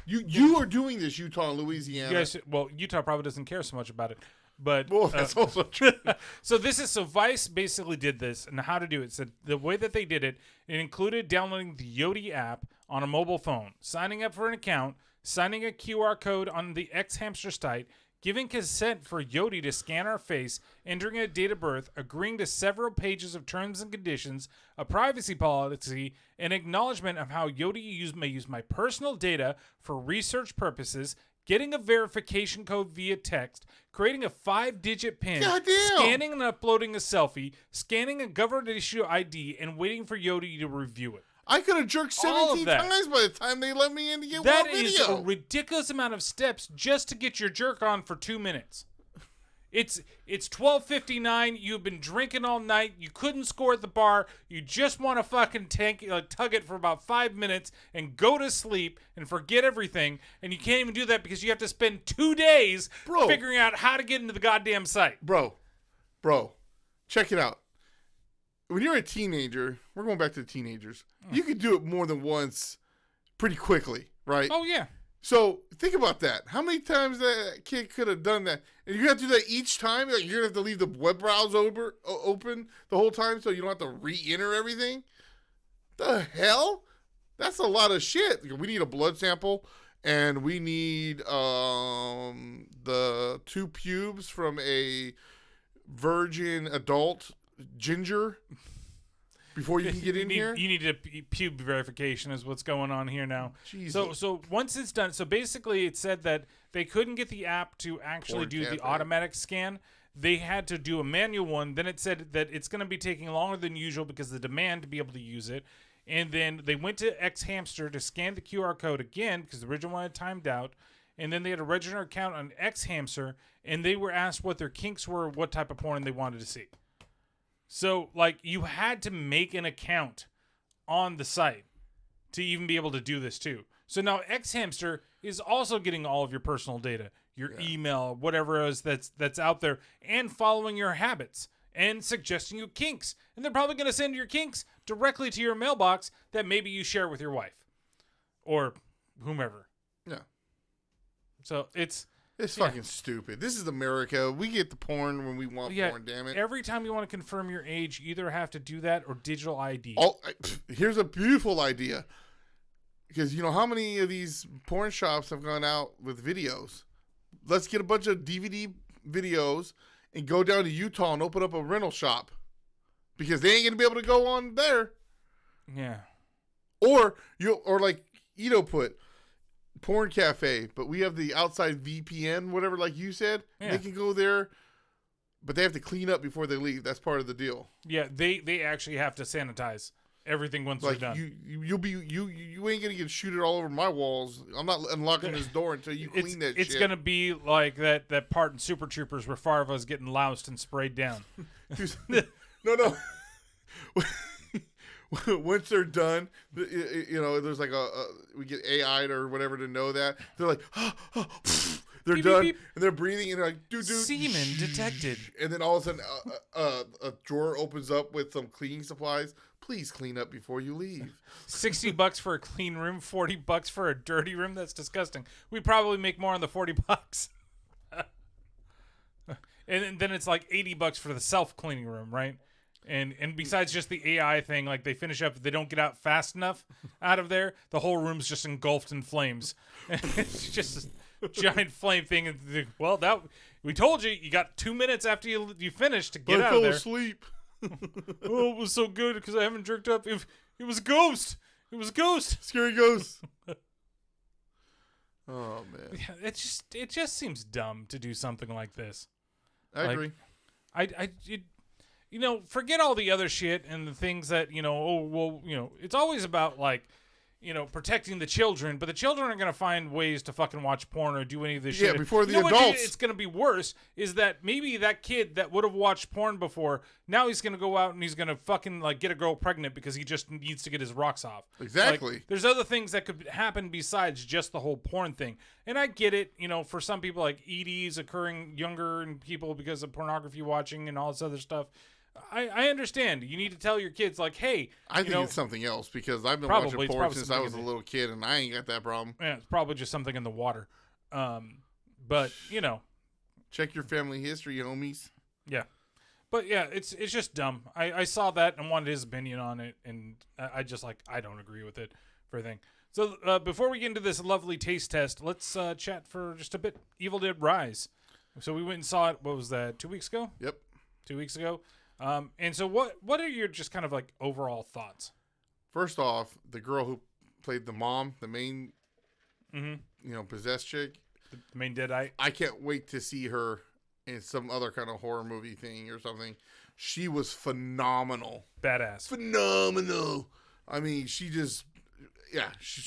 You are doing this, Utah and Louisiana. Yes, Utah probably doesn't care so much about it. But that's also true. So Vice basically did this, and how to do it. So the way that they did it, it included downloading the Yoti app on a mobile phone, signing up for an account, signing a QR code on the X-Hamster site, giving consent for Yoti to scan our face, entering a date of birth, agreeing to several pages of terms and conditions, a privacy policy, an acknowledgement of how Yoti may use my personal data for research purposes, getting a verification code via text, creating a 5-digit PIN, scanning and uploading a selfie, scanning a government-issue ID, and waiting for Yoti to review it. I could have jerked 17 times by the time they let me in to get one video. That is a ridiculous amount of steps just to get your jerk on for 2 minutes. It's 12:59. You've been drinking all night. You couldn't score at the bar. You just want to fucking tug it for about 5 minutes and go to sleep and forget everything. And you can't even do that because you have to spend 2 days figuring out how to get into the goddamn site. Bro, check it out. When you're a teenager, we're going back to the teenagers. You could do it more than once pretty quickly, right? Oh, yeah. So think about that. How many times that kid could have done that? And you have to do that each time? Like you're going to have to leave the web browser open the whole time so you don't have to re-enter everything? The hell? That's a lot of shit. We need a blood sample, and we need the 2 pubes from a virgin adult ginger before you can get in here. You need a pube verification is what's going on here now. Jesus. So once it's done, so basically it said that they couldn't get the app to actually do the automatic scan. They had to do a manual one. Then it said that it's going to be taking longer than usual because of the demand to be able to use it. And then they went to X-Hamster to scan the QR code again because the original one had timed out. And then they had to register an account on X-Hamster, and they were asked what their kinks were, what type of porn they wanted to see. So, you had to make an account on the site to even be able to do this, too. So now X-Hamster is also getting all of your personal data, your email, whatever it is that's out there, and following your habits and suggesting you kinks. And they're probably going to send your kinks directly to your mailbox that maybe you share with your wife or whomever. Yeah. So it's fucking stupid. This is America. We get the porn when we want porn, damn it. Every time you want to confirm your age, you either have to do that or digital ID. Here's a beautiful idea. Because you know how many of these porn shops have gone out with videos? Let's get a bunch of DVD videos and go down to Utah and open up a rental shop. because they ain't gonna be able to go on there. Yeah. Or like Ito put porn cafe, but we have the outside VPN, whatever, like you said. Yeah. They can go there, but they have to clean up before they leave. That's part of the deal. Yeah, they actually have to sanitize everything once Like they're done. you ain't gonna get shooted all over my walls. I'm not unlocking this door until you clean that shit. It's gonna be like that part in Super Troopers where Farva's getting loused and sprayed down. No. Once they're done, there's like we get AI'd or whatever to know that. They're like, they're beep, done, beep, beep. and they're breathing, and they're like, dude. Semen detected. And then all of a sudden, a drawer opens up with some cleaning supplies. Please clean up before you leave. $60 for a clean room, $40 for a dirty room. That's disgusting. We probably make more on the $40. And then it's like $80 for the self-cleaning room, right? And besides just the AI thing, like they finish up, if they don't get out fast enough out of there, the whole room's just engulfed in flames. It's just a giant flame thing. And well, that we told you, you got 2 minutes after you finished to get out of there. I fell asleep. Oh, it was so good because I haven't jerked up. It was a ghost. It was a ghost. Scary ghost. Oh man. Yeah, it just seems dumb to do something like this. I agree. Forget all the other shit and the things that, it's always about like, protecting the children, but the children are going to find ways to fucking watch porn or do any of this shit. Yeah, before the adults. It's going to be worse is that maybe that kid that would have watched porn before, now he's going to go out and he's going to fucking like get a girl pregnant because he just needs to get his rocks off. Exactly. Like, there's other things that could happen besides just the whole porn thing. And I get it, for some people like EDs occurring younger in people because of pornography watching and all this other stuff. I understand. You need to tell your kids, like, hey. I think it's something else because I've been watching porn since I was a little kid and I ain't got that problem. Yeah, it's probably just something in the water. But, check your family history, homies. Yeah. But, yeah, it's just dumb. I saw that and wanted his opinion on it, and I just, I don't agree with it for everything. So, before we get into this lovely taste test, let's chat for just a bit. Evil Dead Rise. So, we went and saw it, what was that, 2 weeks ago? Yep. 2 weeks ago. And so what are your just kind of like overall thoughts? First off, the girl who played the mom, the main, possessed chick. The main deadite. I can't wait to see her in some other kind of horror movie thing or something. She was phenomenal. Badass. Phenomenal. I mean, she's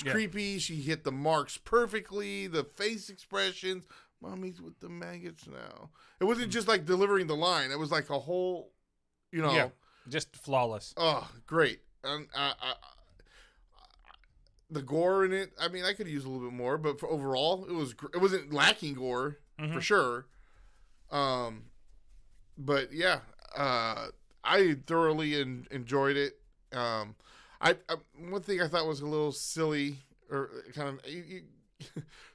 creepy. She hit the marks perfectly. The face expressions. Mommy's with the maggots now. It wasn't just like delivering the line. It was like a whole... Yeah, just flawless. Oh, great. And the gore in it, I mean, I could use a little bit more, but for overall, it wasn't lacking gore, for sure. But yeah, I thoroughly enjoyed it. One thing I thought was a little silly, or kind of,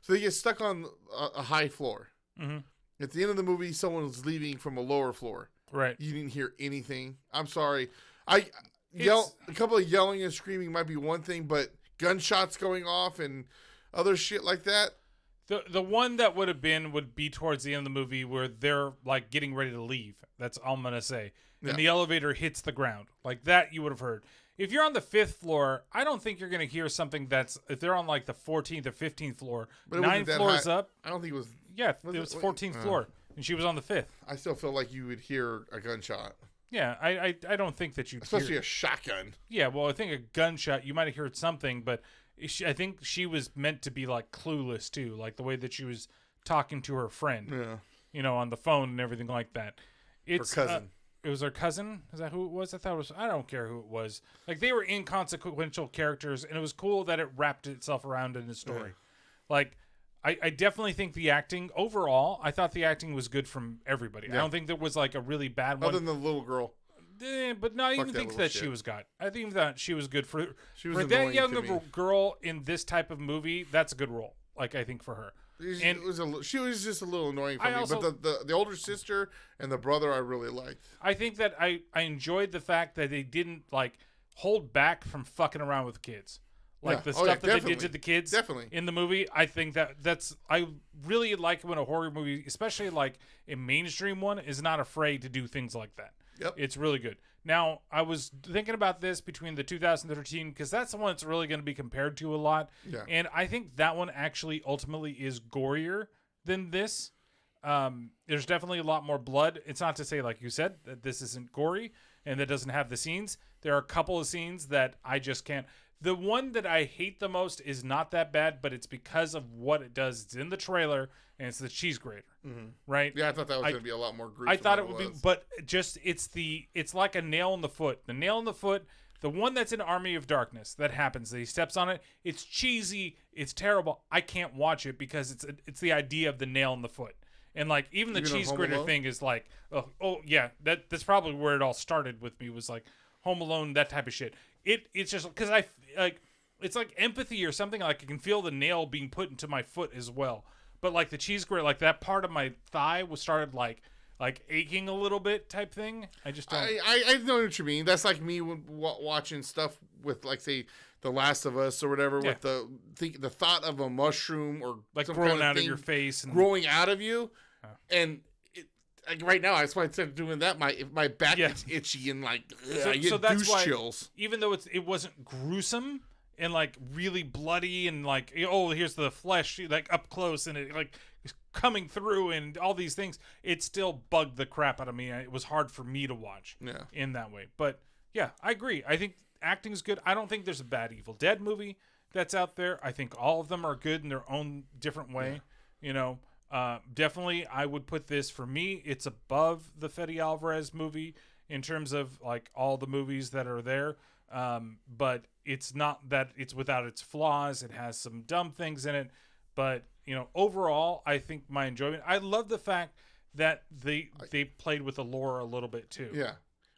so they get stuck on a high floor. Mm-hmm. At the end of the movie, someone was leaving from a lower floor. Right. You didn't hear anything. I'm sorry. A couple of yelling and screaming might be one thing, but gunshots going off and other shit like that. The one that would be towards the end of the movie where they're like getting ready to leave. That's all I'm gonna say. Yeah. And the elevator hits the ground. Like that you would have heard. If you're on the 5th floor, I don't think you're gonna hear something if they're on like the 14th or 15th floor, but 9 floors up. I don't think it was. Yeah, it was 14th floor. And she was on the 5th. I still feel like you would hear a gunshot. Yeah, I don't think that you especially a shotgun. Yeah, well, I think a gunshot, you might have heard something, but I think she was meant to be like clueless too, like the way that she was talking to her friend. Yeah. On the phone and everything like that. It's her cousin. It was her cousin? Is that who it was? I thought it was. I don't care who it was. Like they were inconsequential characters, and it was cool that it wrapped itself around in the story. Yeah. Like. I definitely think the acting, overall, I thought the acting was good from everybody. Yeah. I don't think there was like a really bad one. Other than the little girl. But no, I even think that she was good. I think that she was good for that young of a girl in this type of movie. That's a good role. Like I think for her. She was just a little annoying for me. But the older sister and the brother I really liked. I think that I enjoyed the fact that they didn't like hold back from fucking around with kids. Like the stuff that they did to the kids in the movie, I think I really like when a horror movie, especially like a mainstream one, is not afraid to do things like that. Yep. It's really good. Now, I was thinking about this between the 2013, because that's the one that's really going to be compared to a lot. Yeah. And I think that one actually ultimately is gorier than this. There's definitely a lot more blood. It's not to say, like you said, that this isn't gory and that doesn't have the scenes. There are a couple of scenes that I just can't. The one that I hate the most is not that bad, but it's because of what it does. It's in the trailer, and it's the cheese grater, right? Yeah, I thought that was going to be a lot more gruesome. I thought than it would be, was. but just it's like a nail in the foot. The nail in the foot, the one that's in Army of Darkness that happens. That he steps on it. It's cheesy. It's terrible. I can't watch it because it's the idea of the nail in the foot. And like even the cheese grater thing is like, oh yeah, that's probably where it all started with me, was like Home Alone, that type of shit. It's just because I like, it's like empathy or something. Like I can feel the nail being put into my foot as well. But like the cheese grater, like that part of my thigh started like aching a little bit type thing. I just don't. I know what you mean. That's like me watching stuff with, like, say, The Last of Us or whatever, with the thought of a mushroom or like some growing kind of out of thing your face and growing out of you, and like right now, that's why instead of doing that, my back gets itchy and like I get that's goose why, chills. Even though it wasn't gruesome and like really bloody and like, oh, here's the flesh like up close and it like is coming through and all these things, it still bugged the crap out of me. It was hard for me to watch in that way. But yeah, I agree. I think acting's good. I don't think there's a bad Evil Dead movie that's out there. I think all of them are good in their own different way. You know, definitely I would put this, for me, it's above the Fede Alvarez movie in terms of like all the movies that are there. But it's not that it's without its flaws. It has some dumb things in it, but you know, overall, I think my enjoyment, I love the fact that they played with the lore a little bit too. Yeah.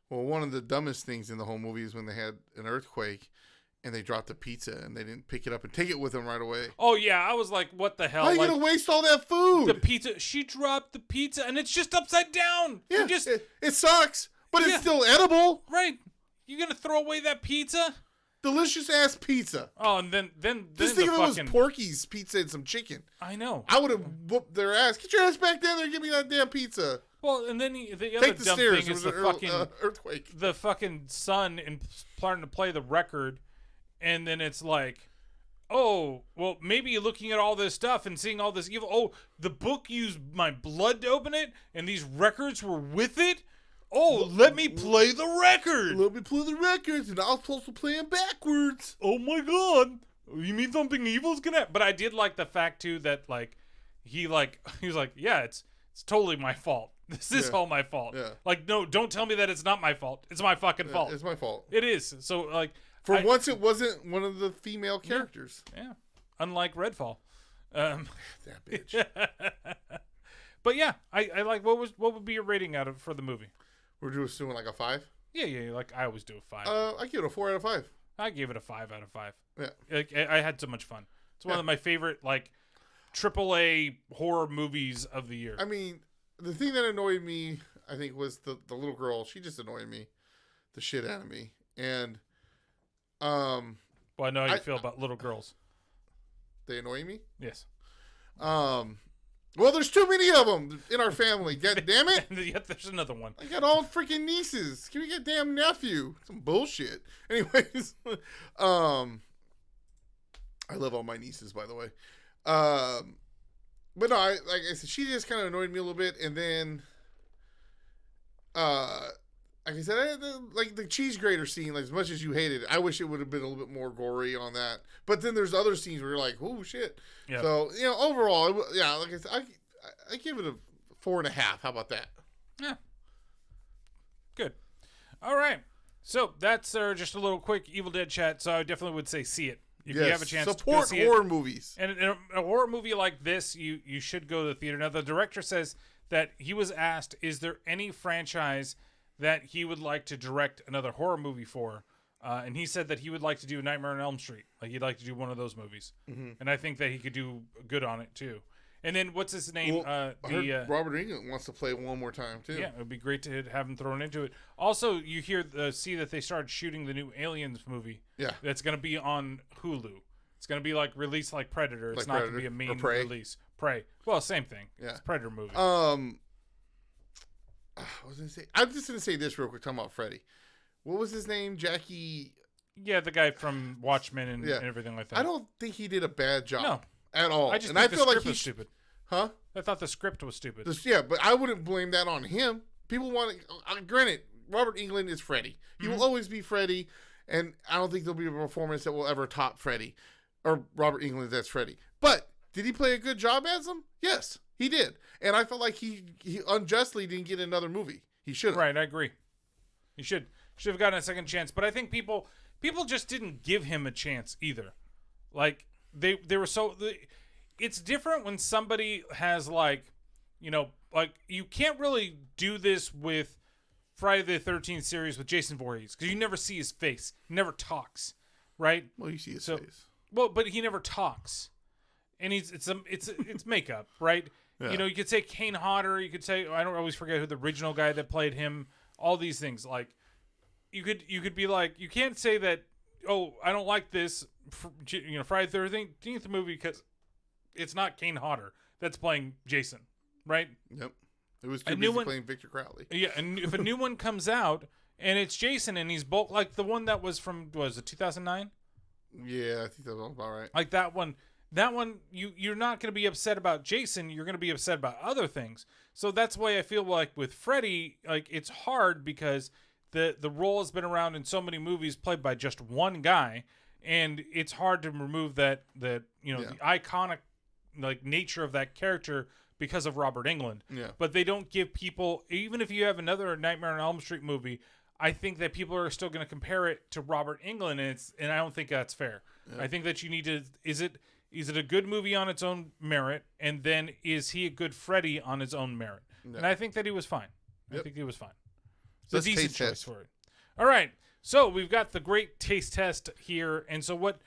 Well, one of the dumbest things in the whole movie is when they had an earthquake and they dropped the pizza and they didn't pick it up and take it with them right away. Oh yeah, I was like, what the hell? How are you like, gonna waste all that food? The pizza, she dropped the pizza and it's just upside down. Yeah, it sucks, but it's still edible. Right. You gonna throw away that pizza? Delicious ass pizza. Oh, and then just think if it was Porky's pizza and some chicken. I know. I would have whooped their ass. Get your ass back down there and give me that damn pizza. Well, and then the other dumb thing is the fucking earthquake. The fucking son and starting to play the record, and then it's like, oh, well, maybe looking at all this stuff and seeing all this evil. Oh, the book used my blood to open it, and these records were with it. Oh, let me play the record. Let me play the records, and I'll also play them backwards. Oh my god. You mean something evil's gonna happen? But I did like the fact, too, that, like, he was like, yeah, it's totally my fault. This is all my fault. Yeah. Like, no, don't tell me that it's not my fault. It's my fucking fault. It's my fault. It is. So, like... once, it wasn't one of the female characters. Yeah. Unlike Redfall. That bitch. But yeah, I like, what would be your rating for the movie? We're just doing like a 5? Yeah, like I always do a 5. I give it a 4 out of 5. I gave it a 5 out of 5. Yeah. Like, I had so much fun. It's one of my favorite, like, AAA horror movies of the year. I mean, the thing that annoyed me, I think, was the little girl. She just annoyed me, the shit out of me. And, well, I know how you feel about little girls. They annoy me? Yes. Well, there's too many of them in our family. God damn it. Yet there's another one. I got all freaking nieces. Give me a damn nephew. Some bullshit. Anyways, I love all my nieces, by the way. But no, like I said, she just kind of annoyed me a little bit. And then, like I said, like the cheese grater scene, like as much as you hated it, I wish it would have been a little bit more gory on that. But then there's other scenes where you're like, oh shit. Yep. So, you know, overall, like I said, I give it a 4.5. How about that? Yeah. Good. All right. So that's just a little quick Evil Dead chat. So I definitely would say see it. If you have a chance to go see horror movies. And in a horror movie like this, you should go to the theater. Now, the director says that he was asked, is there any franchise that he would like to direct another horror movie for? And he said that he would like to do Nightmare on Elm Street. Like, he'd like to do one of those movies. Mm-hmm. And I think that he could do good on it, too. And then, what's his name? Well, Robert Englund wants to play it one more time, too. Yeah, it would be great to have him thrown into it. Also, you see that they started shooting the new Aliens movie. Yeah. That's going to be on Hulu. It's going to be, like, released like Predator. It's not going to be a main release. Prey. Well, same thing. Yeah. It's a Predator movie. I'm just gonna say this real quick. Talking about Freddy, what was his name? Jackie. Yeah, the guy from Watchmen and everything like that. I don't think he did a bad job. No. At all. I just and think I the feel script like was stupid. Huh? I thought the script was stupid. But I wouldn't blame that on him. People want to. Granted, Robert Englund is Freddy. He will always be Freddy, and I don't think there'll be a performance that will ever top Freddy or Robert Englund that's Freddy. But did he play a good job as him? Yes, he did. And I felt like he unjustly didn't get another movie. He should have. Right, I agree. He should have gotten a second chance. But I think people just didn't give him a chance either. Like they were so. It's different when somebody has like you can't really do this with Friday the 13th series with Jason Voorhees because you never see his face. He never talks, right? Well, you see his face. Well, but he never talks, and it's makeup, right? Yeah. You could say Kane Hodder. You could say I don't always forget who the original guy that played him. All these things like you could be like you can't say that. Oh, I don't like this. Friday the 13th movie because it's not Kane Hodder that's playing Jason, right? Yep. It was too busy playing Victor Crowley. Yeah, and if a new one comes out and it's Jason and he's both like the one that was from was it 2009? Yeah, I think that was about right. Like that one you're not going to be upset about Jason, you're going to be upset about other things. So that's why I feel like with Freddy, like it's hard because the role has been around in so many movies played by just one guy, and it's hard to remove the iconic like nature of that character because of Robert Englund. Yeah. But they don't give people, even if you have another Nightmare on Elm Street movie, I think that people are still going to compare it to Robert Englund, and I don't think that's fair. Yeah. I think that you need to is it a good movie on its own merit, and then is he a good Freddy on his own merit? No. And I think that he was fine. Yep. I think he was fine. It's a decent choice for it. All right. So we've got the great taste test here. And so what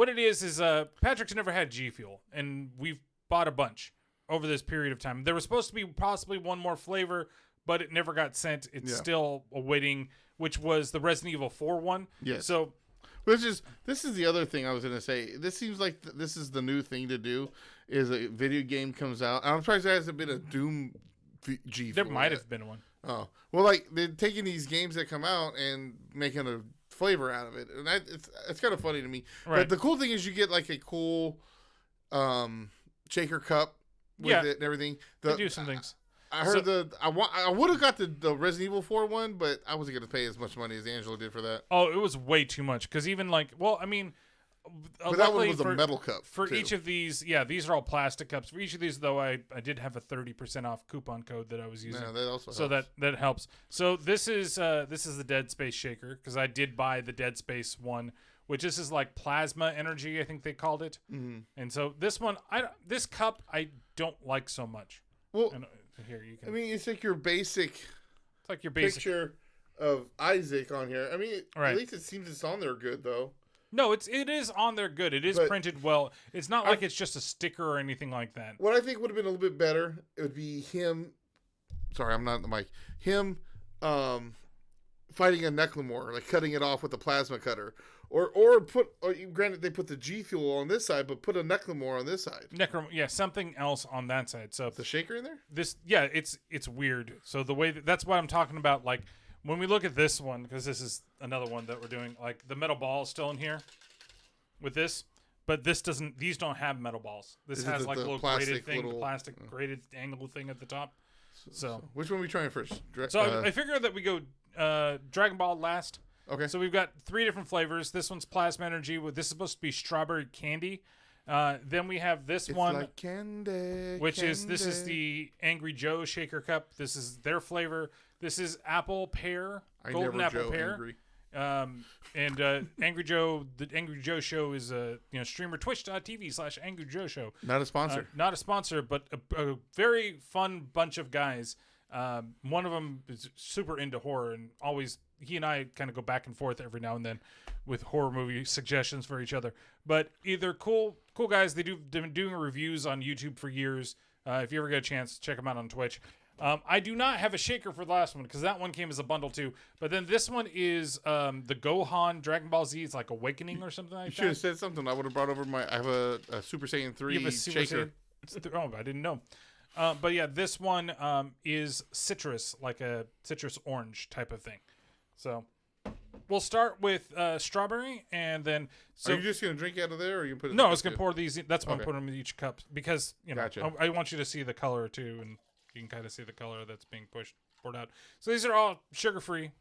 it is Patrick's never had GFuel, and we've bought a bunch over this period of time. There was supposed to be possibly one more flavor, but it never got sent. It's still awaiting, which was the Resident Evil 4 one. Yes. So this is the other thing I was going to say. This seems like this is the new thing to do is a video game comes out. I'm surprised there hasn't been a Doom GFuel. There might have been one. Oh. Well, like they're taking these games that come out and making a flavor out of it. And it's kind of funny to me. Right. But the cool thing is you get like a cool shaker cup with it and everything. They do some things. I heard I would have got the Resident Evil 4 one, but I wasn't going to pay as much money as Angela did for that. Oh, it was way too much because even like, well, I mean, but that one was a metal cup for too. Each of these. Yeah, these are all plastic cups. For each of these, though, I did have a 30% off coupon code that I was using. Yeah, that also so helps. that helps. So this is the Dead Space shaker because I did buy the Dead Space one, which this is like plasma energy, I think they called it. Mm-hmm. And so this one, this cup I don't like so much. Well, and here you can. I mean, it's like your basic. It's like your basic picture of Isaac on here. I mean, at least it seems it's on there good though. No, it is on there good. It is printed well. It's not like it's just a sticker or anything like that. What I think would have been a little bit better, it would be him. Sorry, I'm not on the mic. Him fighting a Necromorph, like cutting it off with a plasma cutter. Or granted they put the GFuel on this side, but put a Necromorph on this side. Something else on that side. So the shaker in there? It's weird. So the way that's why I'm talking about like when we look at this one, because this is another one that we're doing, like the metal ball is still in here with this, but this doesn't. These don't have metal balls. This has like a little graded thing, the plastic graded angle thing at the top. So which one are we trying first? I figured that we go Dragon Ball last. Okay. So we've got 3 different flavors. This one's plasma energy. This is supposed to be strawberry candy. Then we have this one, like candy, this is the Angry Joe shaker cup. This is their flavor. This is apple pear, golden apple pear. And Angry Joe, the Angry Joe show is streamer twitch.tv/Angry Joe show. Not a sponsor. Not a sponsor, but a very fun bunch of guys. One of them is super into horror, and always he and I kind of go back and forth every now and then with horror movie suggestions for each other. But either cool guys. They've been doing reviews on YouTube for years. If you ever get a chance, check them out on Twitch. I do not have a shaker for the last one because that one came as a bundle too. But then this one is the Gohan Dragon Ball Z. It's like Awakening or something like that. You should have said something. I would have brought over I have a Super Saiyan 3 shaker. I didn't know. But yeah, this one is citrus, like a citrus orange type of thing. So we'll start with strawberry, and then Are you just gonna drink out of there, or you put it? In no, the I was cup gonna too? pour these. That's why I'm Okay. putting them in each cup because Gotcha. I want you to see the color too, and you can kind of see the color that's being poured out. So these are all sugar free.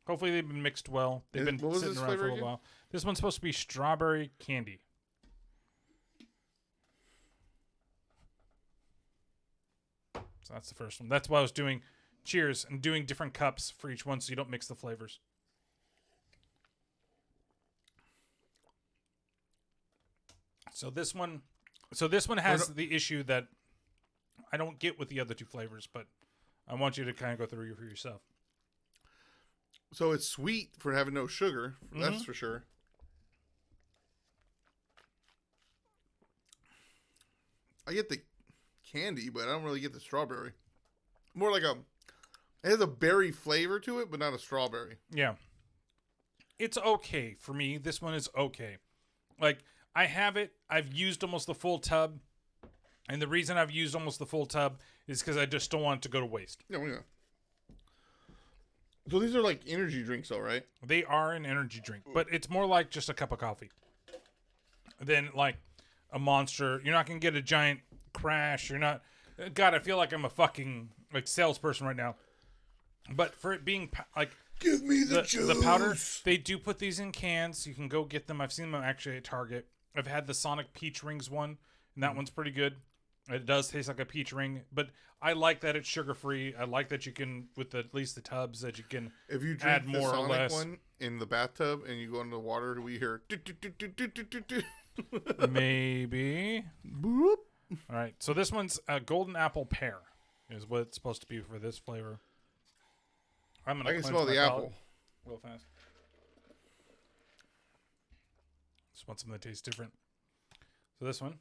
Hopefully they've been mixed well. They've been What was sitting this around for flavor a again? while. This one's supposed to be strawberry candy. So that's the first one. That's why I was doing cheers and doing different cups for each one so you don't mix the flavors. So this one has the issue that I don't get with the other two flavors, but I want you to kind of go through for yourself. So it's sweet for having no sugar. That's for sure. I get the candy, but I don't really get the strawberry. More like it has a berry flavor to it, but not a strawberry. Yeah. It's okay for me. This one is okay. Like, I have it. I've used almost the full tub. And the reason I've used almost the full tub is because I just don't want it to go to waste. Yeah. So these are like energy drinks, though, right? They are an energy drink, but it's more like just a cup of coffee than like a Monster. You're not going to get a giant crash. You're not... God, I feel like I'm a fucking like salesperson right now. But for it being like... Give me the juice. The powder, they do put these in cans. You can go get them. I've seen them actually at Target. I've had the Sonic Peach Rings one, and that one's pretty good. It does taste like a peach ring, but I like that it's sugar-free. I like that you can, with at least the tubs, that you can if you drink add the more or Sonic less. one in the bathtub and you go into the water, we hear... Maybe. Boop. All right, so this one's a golden apple pear is what it's supposed to be for this flavor. I'm gonna I can clench smell my the palate apple. real fast. Just want something that tastes different. So this one,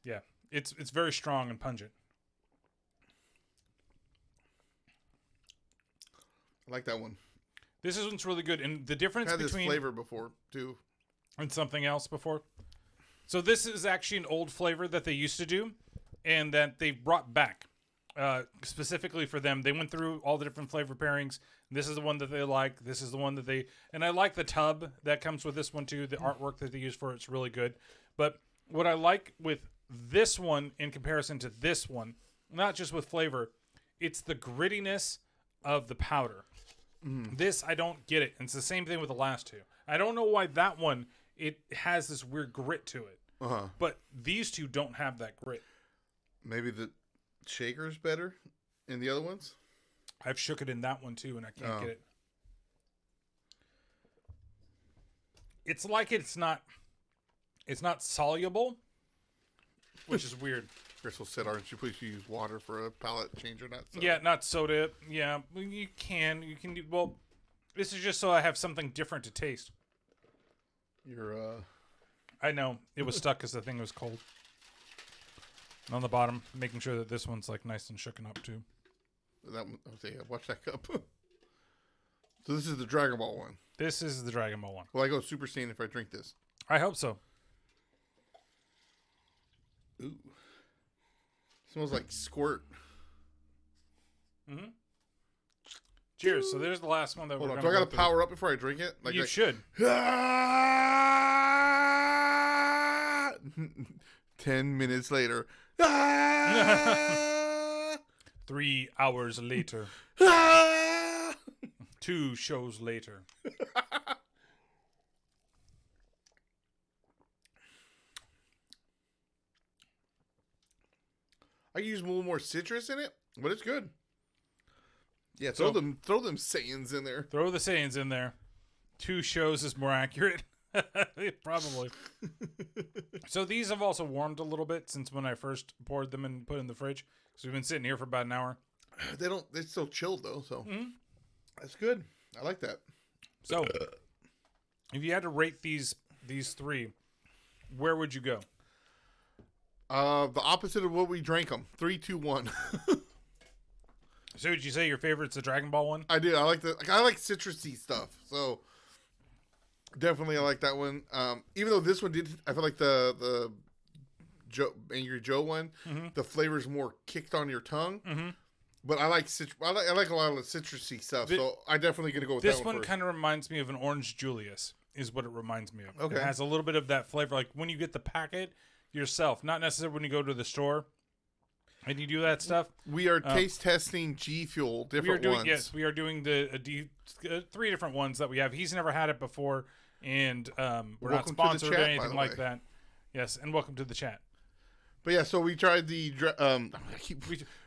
yeah, it's very strong and pungent. I like that one. This one's really good, and the difference I've had between this flavor before, too. and something else before. So this is actually an old flavor that they used to do, and that they brought back specifically for them. They went through all the different flavor pairings. This is the one that they like. This is the one that they... And I like the tub that comes with this one, too. The artwork that they use for it's really good. But what I like with this one in comparison to this one, not just with flavor, it's the grittiness of the powder. This, I don't get it. And it's the same thing with the last two. I don't know why that one, it has this weird grit to it. Uh-huh. But these two don't have that grit. Maybe the shaker's better in the other ones? I've shook it in that one too, and I can't get it. It's like it's not soluble, which is weird. Crystal said, aren't you please use water for a palate changer, not soda? Yeah, not soda. Yeah, you can do, well, this is just so I have something different to taste. You're, I know. It was stuck because the thing was cold. And on the bottom, making sure that this one's like nice and shooken up too. that one, okay, watch that cup. So this is the Dragon Ball one. This is the Dragon Ball one. Will I go Super Saiyan if I drink this? I hope so. Ooh. Smells like squirt. Mm-hmm. Cheers. So there's the last one that Hold we're on. going Do I to got to power up before I drink it? You should. 10 minutes later. 3 hours later. 2 shows later. I use a little more citrus in it, but it's good. Yeah, throw So- them Saiyans in there. Throw the Saiyans in there. 2 shows is more accurate. Probably. So these have also warmed a little bit since when I first poured them and put in the fridge. So we've been sitting here for about an hour. They're still chilled though, so that's good. I like that. So if you had to rate these 3, where would you go? The opposite of what we drank them. 3, 2, 1. So would you say your favorite's the Dragon Ball one? I do. I like citrusy stuff. So definitely I like that one. Even though this one did, I feel like the Angry Joe one, the flavor's more kicked on your tongue. Mm-hmm. But I like I like a lot of the citrusy stuff, so I definitely gonna go with this that one one. Kind of reminds me of an Orange Julius, is what it reminds me of. Okay. It has a little bit of that flavor, like when you get the packet yourself, not necessarily when you go to the store and you do that stuff. We are taste testing GFuel, different ones. Yes, we are doing the 3 different ones that we have. He's never had it before, and we're not sponsored or anything like that. Yes, and welcome to the chat. But yeah, so we tried the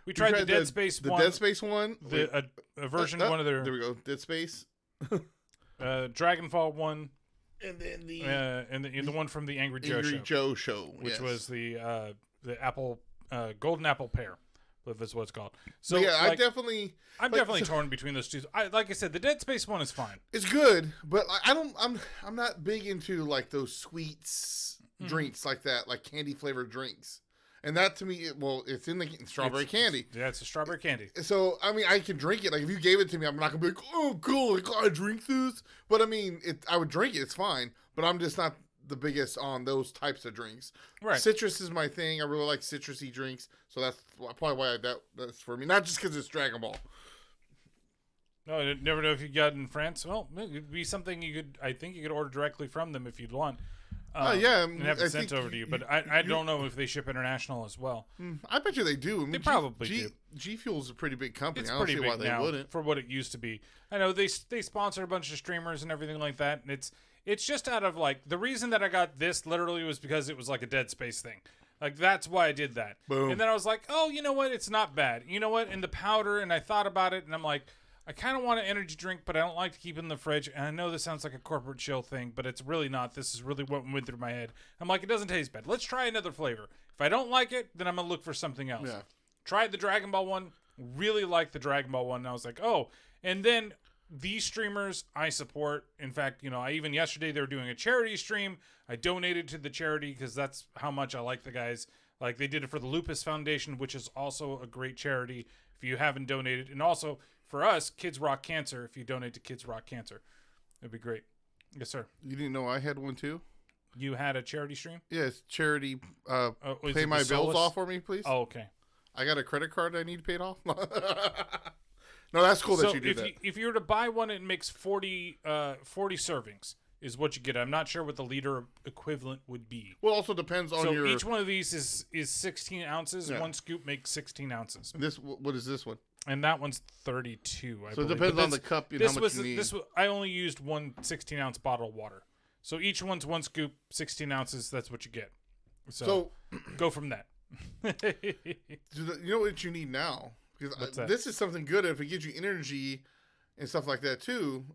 we tried the Dead Space one. The Dead Space one. A version one of their. There we go. Dead Space. Dragonfall one. And then the one from the Angry Joe show. Which was the Apple Golden Apple Pear, I believe is what it's called. So but yeah, like, I'm definitely torn between those two. Like I said, the Dead Space one is fine. It's good, but I'm not big into like those sweets drinks like that, like candy flavored drinks. And that to me, it's in the strawberry candy. Yeah, it's a strawberry candy. So, I mean, I can drink it. Like, if you gave it to me, I'm not going to be like, oh, cool, like, I drink this. But, I mean, I would drink it. It's fine. But I'm just not the biggest on those types of drinks. Right. Citrus is my thing. I really like citrusy drinks. So, that's probably why that's for me. Not just because it's Dragon Ball. No, I never know if you got it in France. Well, it would be something I think you could order directly from them if you'd want. Yeah, and have it sent over to you. But I don't know if they ship international as well. I bet you they do. I mean, they probably do. GFuel is a pretty big company. It's I don't pretty see big why they now wouldn't. For what it used to be. I know they sponsor a bunch of streamers and everything like that, and it's just out of like the reason that I got this literally was because it was like a Dead Space thing. Like that's why I did that. Boom. And then I was like, oh, you know what? It's not bad. You know what? And the powder, and I thought about it, and I'm like, I kind of want an energy drink, but I don't like to keep it in the fridge. And I know this sounds like a corporate chill thing, but it's really not. This is really what went through my head. I'm like, it doesn't taste bad. Let's try another flavor. If I don't like it, then I'm going to look for something else. Yeah. Tried the Dragon Ball one. Really liked the Dragon Ball one. And I was like, oh. And then these streamers I support. In fact, even yesterday they were doing a charity stream. I donated to the charity because that's how much I like the guys. Like they did it for the Lupus Foundation, which is also a great charity if you haven't donated. And also for us, Kids Rock Cancer, if you donate to Kids Rock Cancer, it'd be great. Yes, sir. You didn't know I had one too? You had a charity stream? Yes, charity. Pay my bills off for me, please. Oh, okay. I got a credit card I need paid off. No, that's cool that you did that. If you were to buy one, it makes 40 servings is what you get. I'm not sure what the liter equivalent would be. Well, it also depends on your... So each one of these is 16 ounces. Yeah. One scoop makes 16 ounces. What is this one? And that one's 32, I believe. So it depends on the cup and how much you need. I only used one 16-ounce bottle of water. So each one's one scoop, 16 ounces. That's what you get. So go from that. You know what you need now? Because this is something good if it gives you energy and stuff like that too.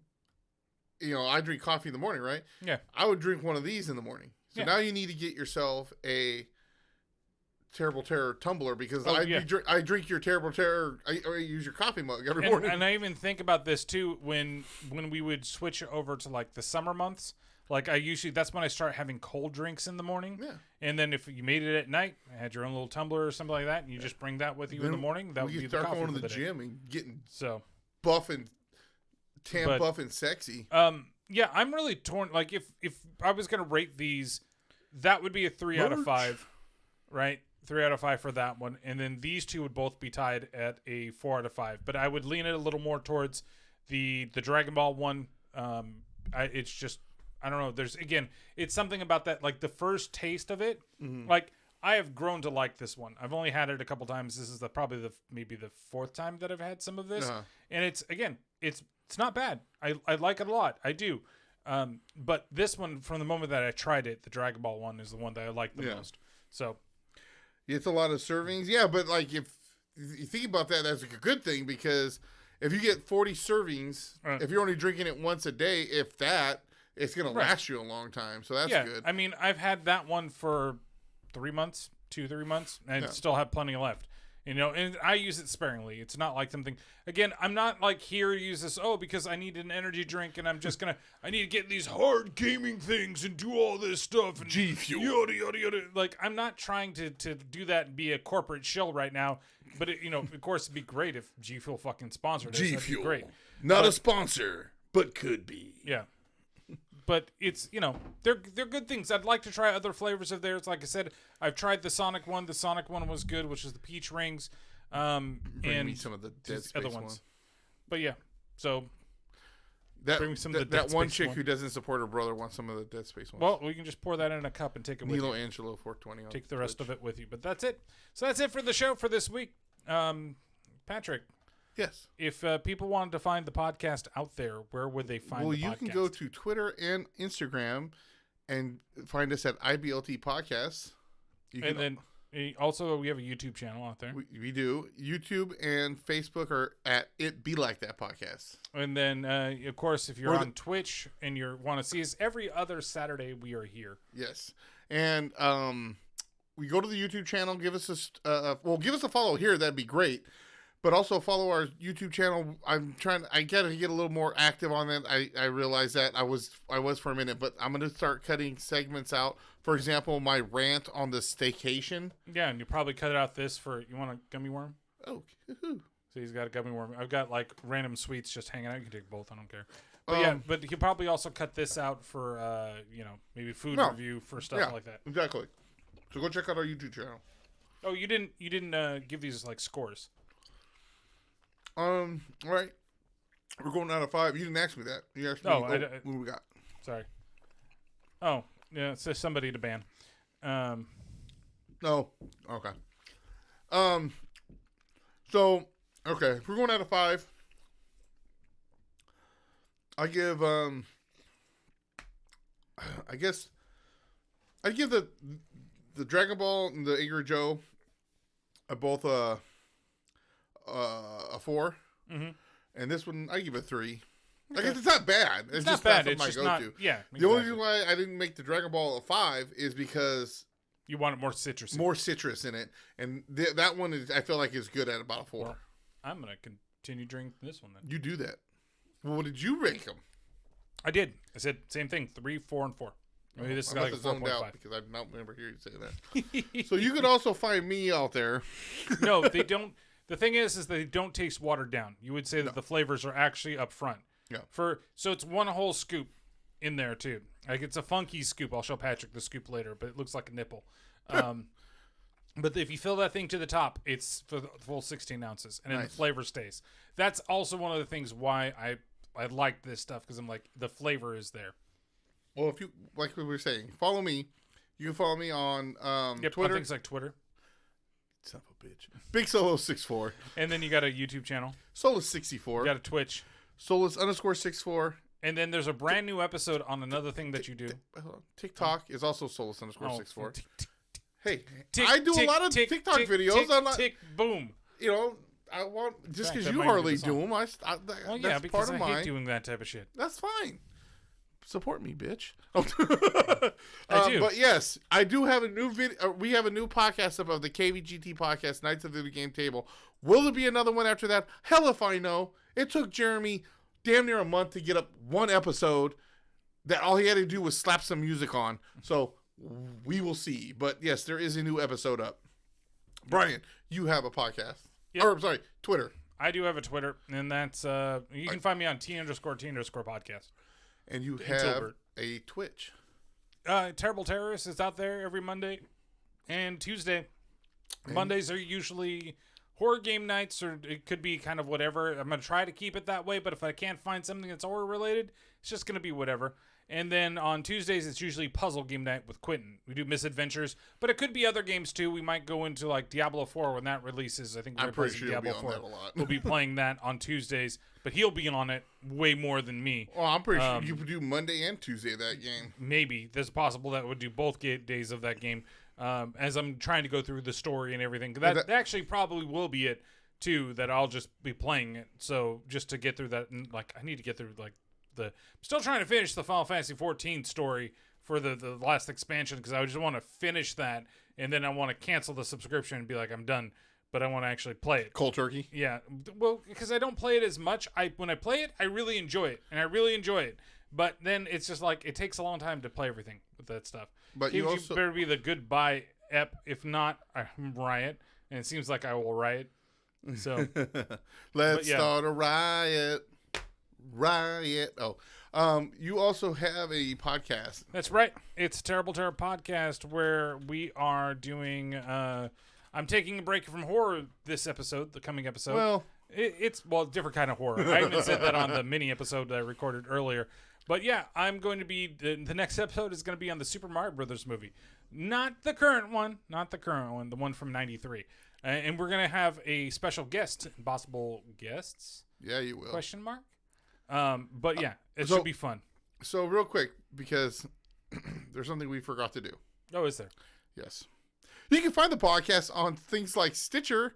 I drink coffee in the morning, right? Yeah. I would drink one of these in the morning. So now you need to get yourself a Terrible Terror tumbler because I drink your Terrible Terror. I use your coffee mug every morning. And I even think about this too when we would switch over to like the summer months. Like that's when I start having cold drinks in the morning. Yeah. And then if you made it at night, had your own little tumbler or something like that, and you just bring that with you in the morning. That would be the coffee going to the gym and getting buff and sexy. Yeah, I'm really torn. Like if I was gonna rate these, that would be a 3 out of 5, right? 3 out of 5 for that one, and then these two would both be tied at a 4 out of 5. But I would lean it a little more towards the Dragon Ball one. It's just I don't know. It's something about that. Like the first taste of it, like I have grown to like this one. I've only had it a couple times. This is probably maybe the 4th time that I've had some of this, and it's not bad. I like it a lot. I do. But this one, from the moment that I tried it, the Dragon Ball one is the one that I like the most. So. It's a lot of servings. Yeah, but like if you think about that, that's a good thing because if you get 40 servings, if you're only drinking it once a day, if that, it's going to last you a long time. So that's good. I mean, I've had that one for 3 months, 3 months, and still have plenty left. And I use it sparingly. It's not like something, again, I'm not like here to use this, because I need an energy drink and I'm just I need to get these hard gaming things and do all this stuff. And GFuel. Yada, yada, yada. Like, I'm not trying to do that and be a corporate shill right now. But, of course, it'd be great if GFuel fucking sponsored us. GFuel. Great. Not a sponsor, but could be. Yeah. but it's, they're good things. I'd like to try other flavors of theirs. Like I said, I've tried the Sonic one. The Sonic one was good, which is the peach rings. Bring and me some of the Dead Space other ones. But yeah, so bring me some of the that Dead one Space chick one. who doesn't support her brother wants some of the Dead Space ones. Well, we can just pour that in a cup and take it with Nilo you. Angelo 420. Take the rest of it with you. But that's it. So that's it for the show for this week. Patrick, Yes. if people wanted to find the podcast out there, where would they find the podcast? Well, you can go to Twitter and Instagram and find us at IBLT Podcasts. And then also we have a YouTube channel out there. We do. YouTube and Facebook are at It Be Like That Podcast. And then, of course, if you're on Twitch and you want to see us every other Saturday, we are here. Yes. And we go to the YouTube channel. Give us give us a follow here. That'd be great. But also follow our YouTube channel. I gotta get a little more active on that. I realize that I was for a minute, but I'm gonna start cutting segments out. For example, my rant on the staycation. Yeah, and you probably cut it out you want a gummy worm? Oh, woo-hoo. So he's got a gummy worm. I've got like random sweets just hanging out. You can take both. I don't care. But but he'll probably also cut this out for maybe food review for stuff like that. Exactly. So go check out our YouTube channel. Oh, you didn't give these like scores. All right. We're going out of 5. You didn't ask me that. You asked me what we got. Sorry. Oh, yeah, it says somebody to ban. No. Okay. So, okay. If we're going out of 5, I give, I guess, I'd give the Dragon Ball and the Angry Joe both a 4. Mm-hmm. And this one, I give it a 3. I guess it's not bad. It's just not bad. Not It's my just go-to. not. Yeah. Exactly. The only reason why I didn't make the Dragon Ball a 5 is because you wanted more citrus. More citrus in it, and that one is. I feel like is good at about a 4. Well, I'm gonna continue drinking this one then. You do that. Well, what did you rank them? I did. I said same thing. 3, 4, and 4. Maybe this is like a 4.5 because I don't remember hearing you say that. So you could also find me out there. No, they don't. The thing is they don't taste watered down. You would say that the flavors are actually up front. Yeah. So it's one whole scoop in there too. Like it's a funky scoop. I'll show Patrick the scoop later, but it looks like a nipple. But if you fill that thing to the top, it's for the full 16 ounces, and then the flavor stays. That's also one of the things why I like this stuff, because I'm like, the flavor is there. Well, if you like we were saying, follow me. You can follow me on Twitter. On things like Twitter. Son of a bitch. Big Solo 64. And then you got a YouTube channel. Solus 64. You got a Twitch. Solus _64. And then there's a brand new episode on another thing that you do. TikTok is also Solus _64. Hey, tick, I do a lot of tick, TikTok tick, videos. Tick, I'm not, tick, boom. You know, I want just because that you might hardly be the do them. Well, yeah, that's because part of I hate mine. doing that type of shit. That's fine. Support me, bitch. I do. But yes, I do have a new video. We have a new podcast of the KVGT podcast, Knights of the Game Table. Will there be another one after that? Hell if I know. It took Jeremy damn near a month to get up one episode that all he had to do was slap some music on. So we will see. But yes, there is a new episode up. Brian, you have a podcast. Yep. Or I'm sorry, Twitter. I do have a Twitter, and that's you can find me on T_T_podcast. And you And have Toolbert. a Twitch. Terrible Terrorist is out there every Monday and Tuesday. Mondays are usually horror game nights, or it could be kind of whatever. I'm going to try to keep it that way, but if I can't find something that's horror related, it's just going to be whatever. And then on Tuesdays, it's usually puzzle game night with Quentin. We do misadventures, but it could be other games too. We might go into like Diablo 4 when that releases. I think we're I'm pretty playing sure Diablo you'll be on 4. that a lot. We'll be playing that on Tuesdays, but he'll be on it way more than me. Well, I'm pretty sure you could do Monday and Tuesday of that game. Maybe there's possible that would do both days of that game. As I'm trying to go through the story and everything, that actually probably will be it too. That I'll just be playing it. So just to get through that, and like I need to get through like I'm still trying to finish the Final Fantasy 14 story for the last expansion, because I just want to finish that, and then I want to cancel the subscription and be like, I'm done. But I want to actually play it. Cold turkey? Yeah. Well, because I don't play it as much. When I play it, I really enjoy it. And I really enjoy it. But then it's just like, it takes a long time to play everything with that stuff. But you also better be the goodbye ep. If not, I riot. And it seems like I will riot. So let's start a riot. Riot. Oh. You also have a podcast. That's right. It's Terrible Terror Podcast where we are doing. I'm taking a break from horror this episode, the coming episode. Well, it's different kind of horror. I even said that on the mini episode that I recorded earlier. But yeah, I'm going to be the next episode is going to be on the Super Mario Brothers movie, not the current one, the one from '93, and we're going to have a special guest, possible guests. Yeah, you will. Question mark. But yeah, it should be fun. So real quick, because there's something we forgot to do. Oh, is there? Yes. You can find the podcast on things like Stitcher.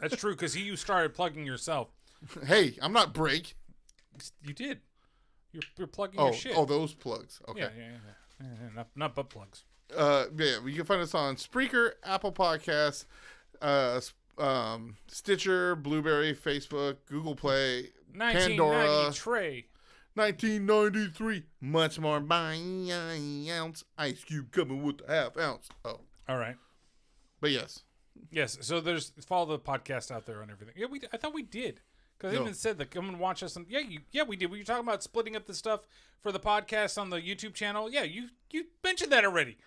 That's true, because you started plugging yourself. Hey, I'm not Break. You did. You're plugging your shit. Oh, those plugs. Okay. Yeah. Not butt plugs. Yeah, you can find us on Spreaker, Apple Podcasts, Stitcher, Blueberry, Facebook, Google Play, 1990 Pandora. Trey. 1993. Much more by ounce. Ice Cube coming with the half ounce. Oh. All right. But yes. Yes. So follow the podcast out there on everything. Yeah, I thought we did. Because I even said that come and watch us. We did. We were talking about splitting up the stuff for the podcast on the YouTube channel. Yeah, you mentioned that already.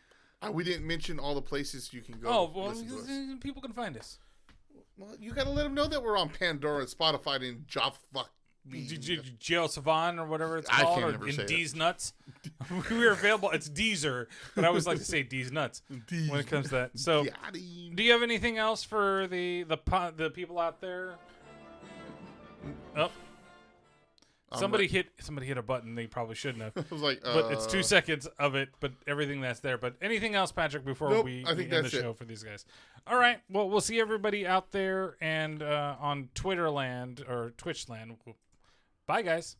We didn't mention all the places you can go. Oh, well, people can find us. Well, you got to let them know that we're on Pandora and Spotify and Jail Savan or whatever it's I called. can't ever say D's Nuts. We are available. It's Deezer, but I always like to say D's Nuts when it comes to that. So, do you have anything else for the people out there? Oh. Somebody hit a button they probably shouldn't have. I was like, but it's 2 seconds of it, but everything that's there. But anything else, Patrick, before we end the show for these guys? All right. Well, we'll see everybody out there and on Twitter land or Twitch land. Bye, guys.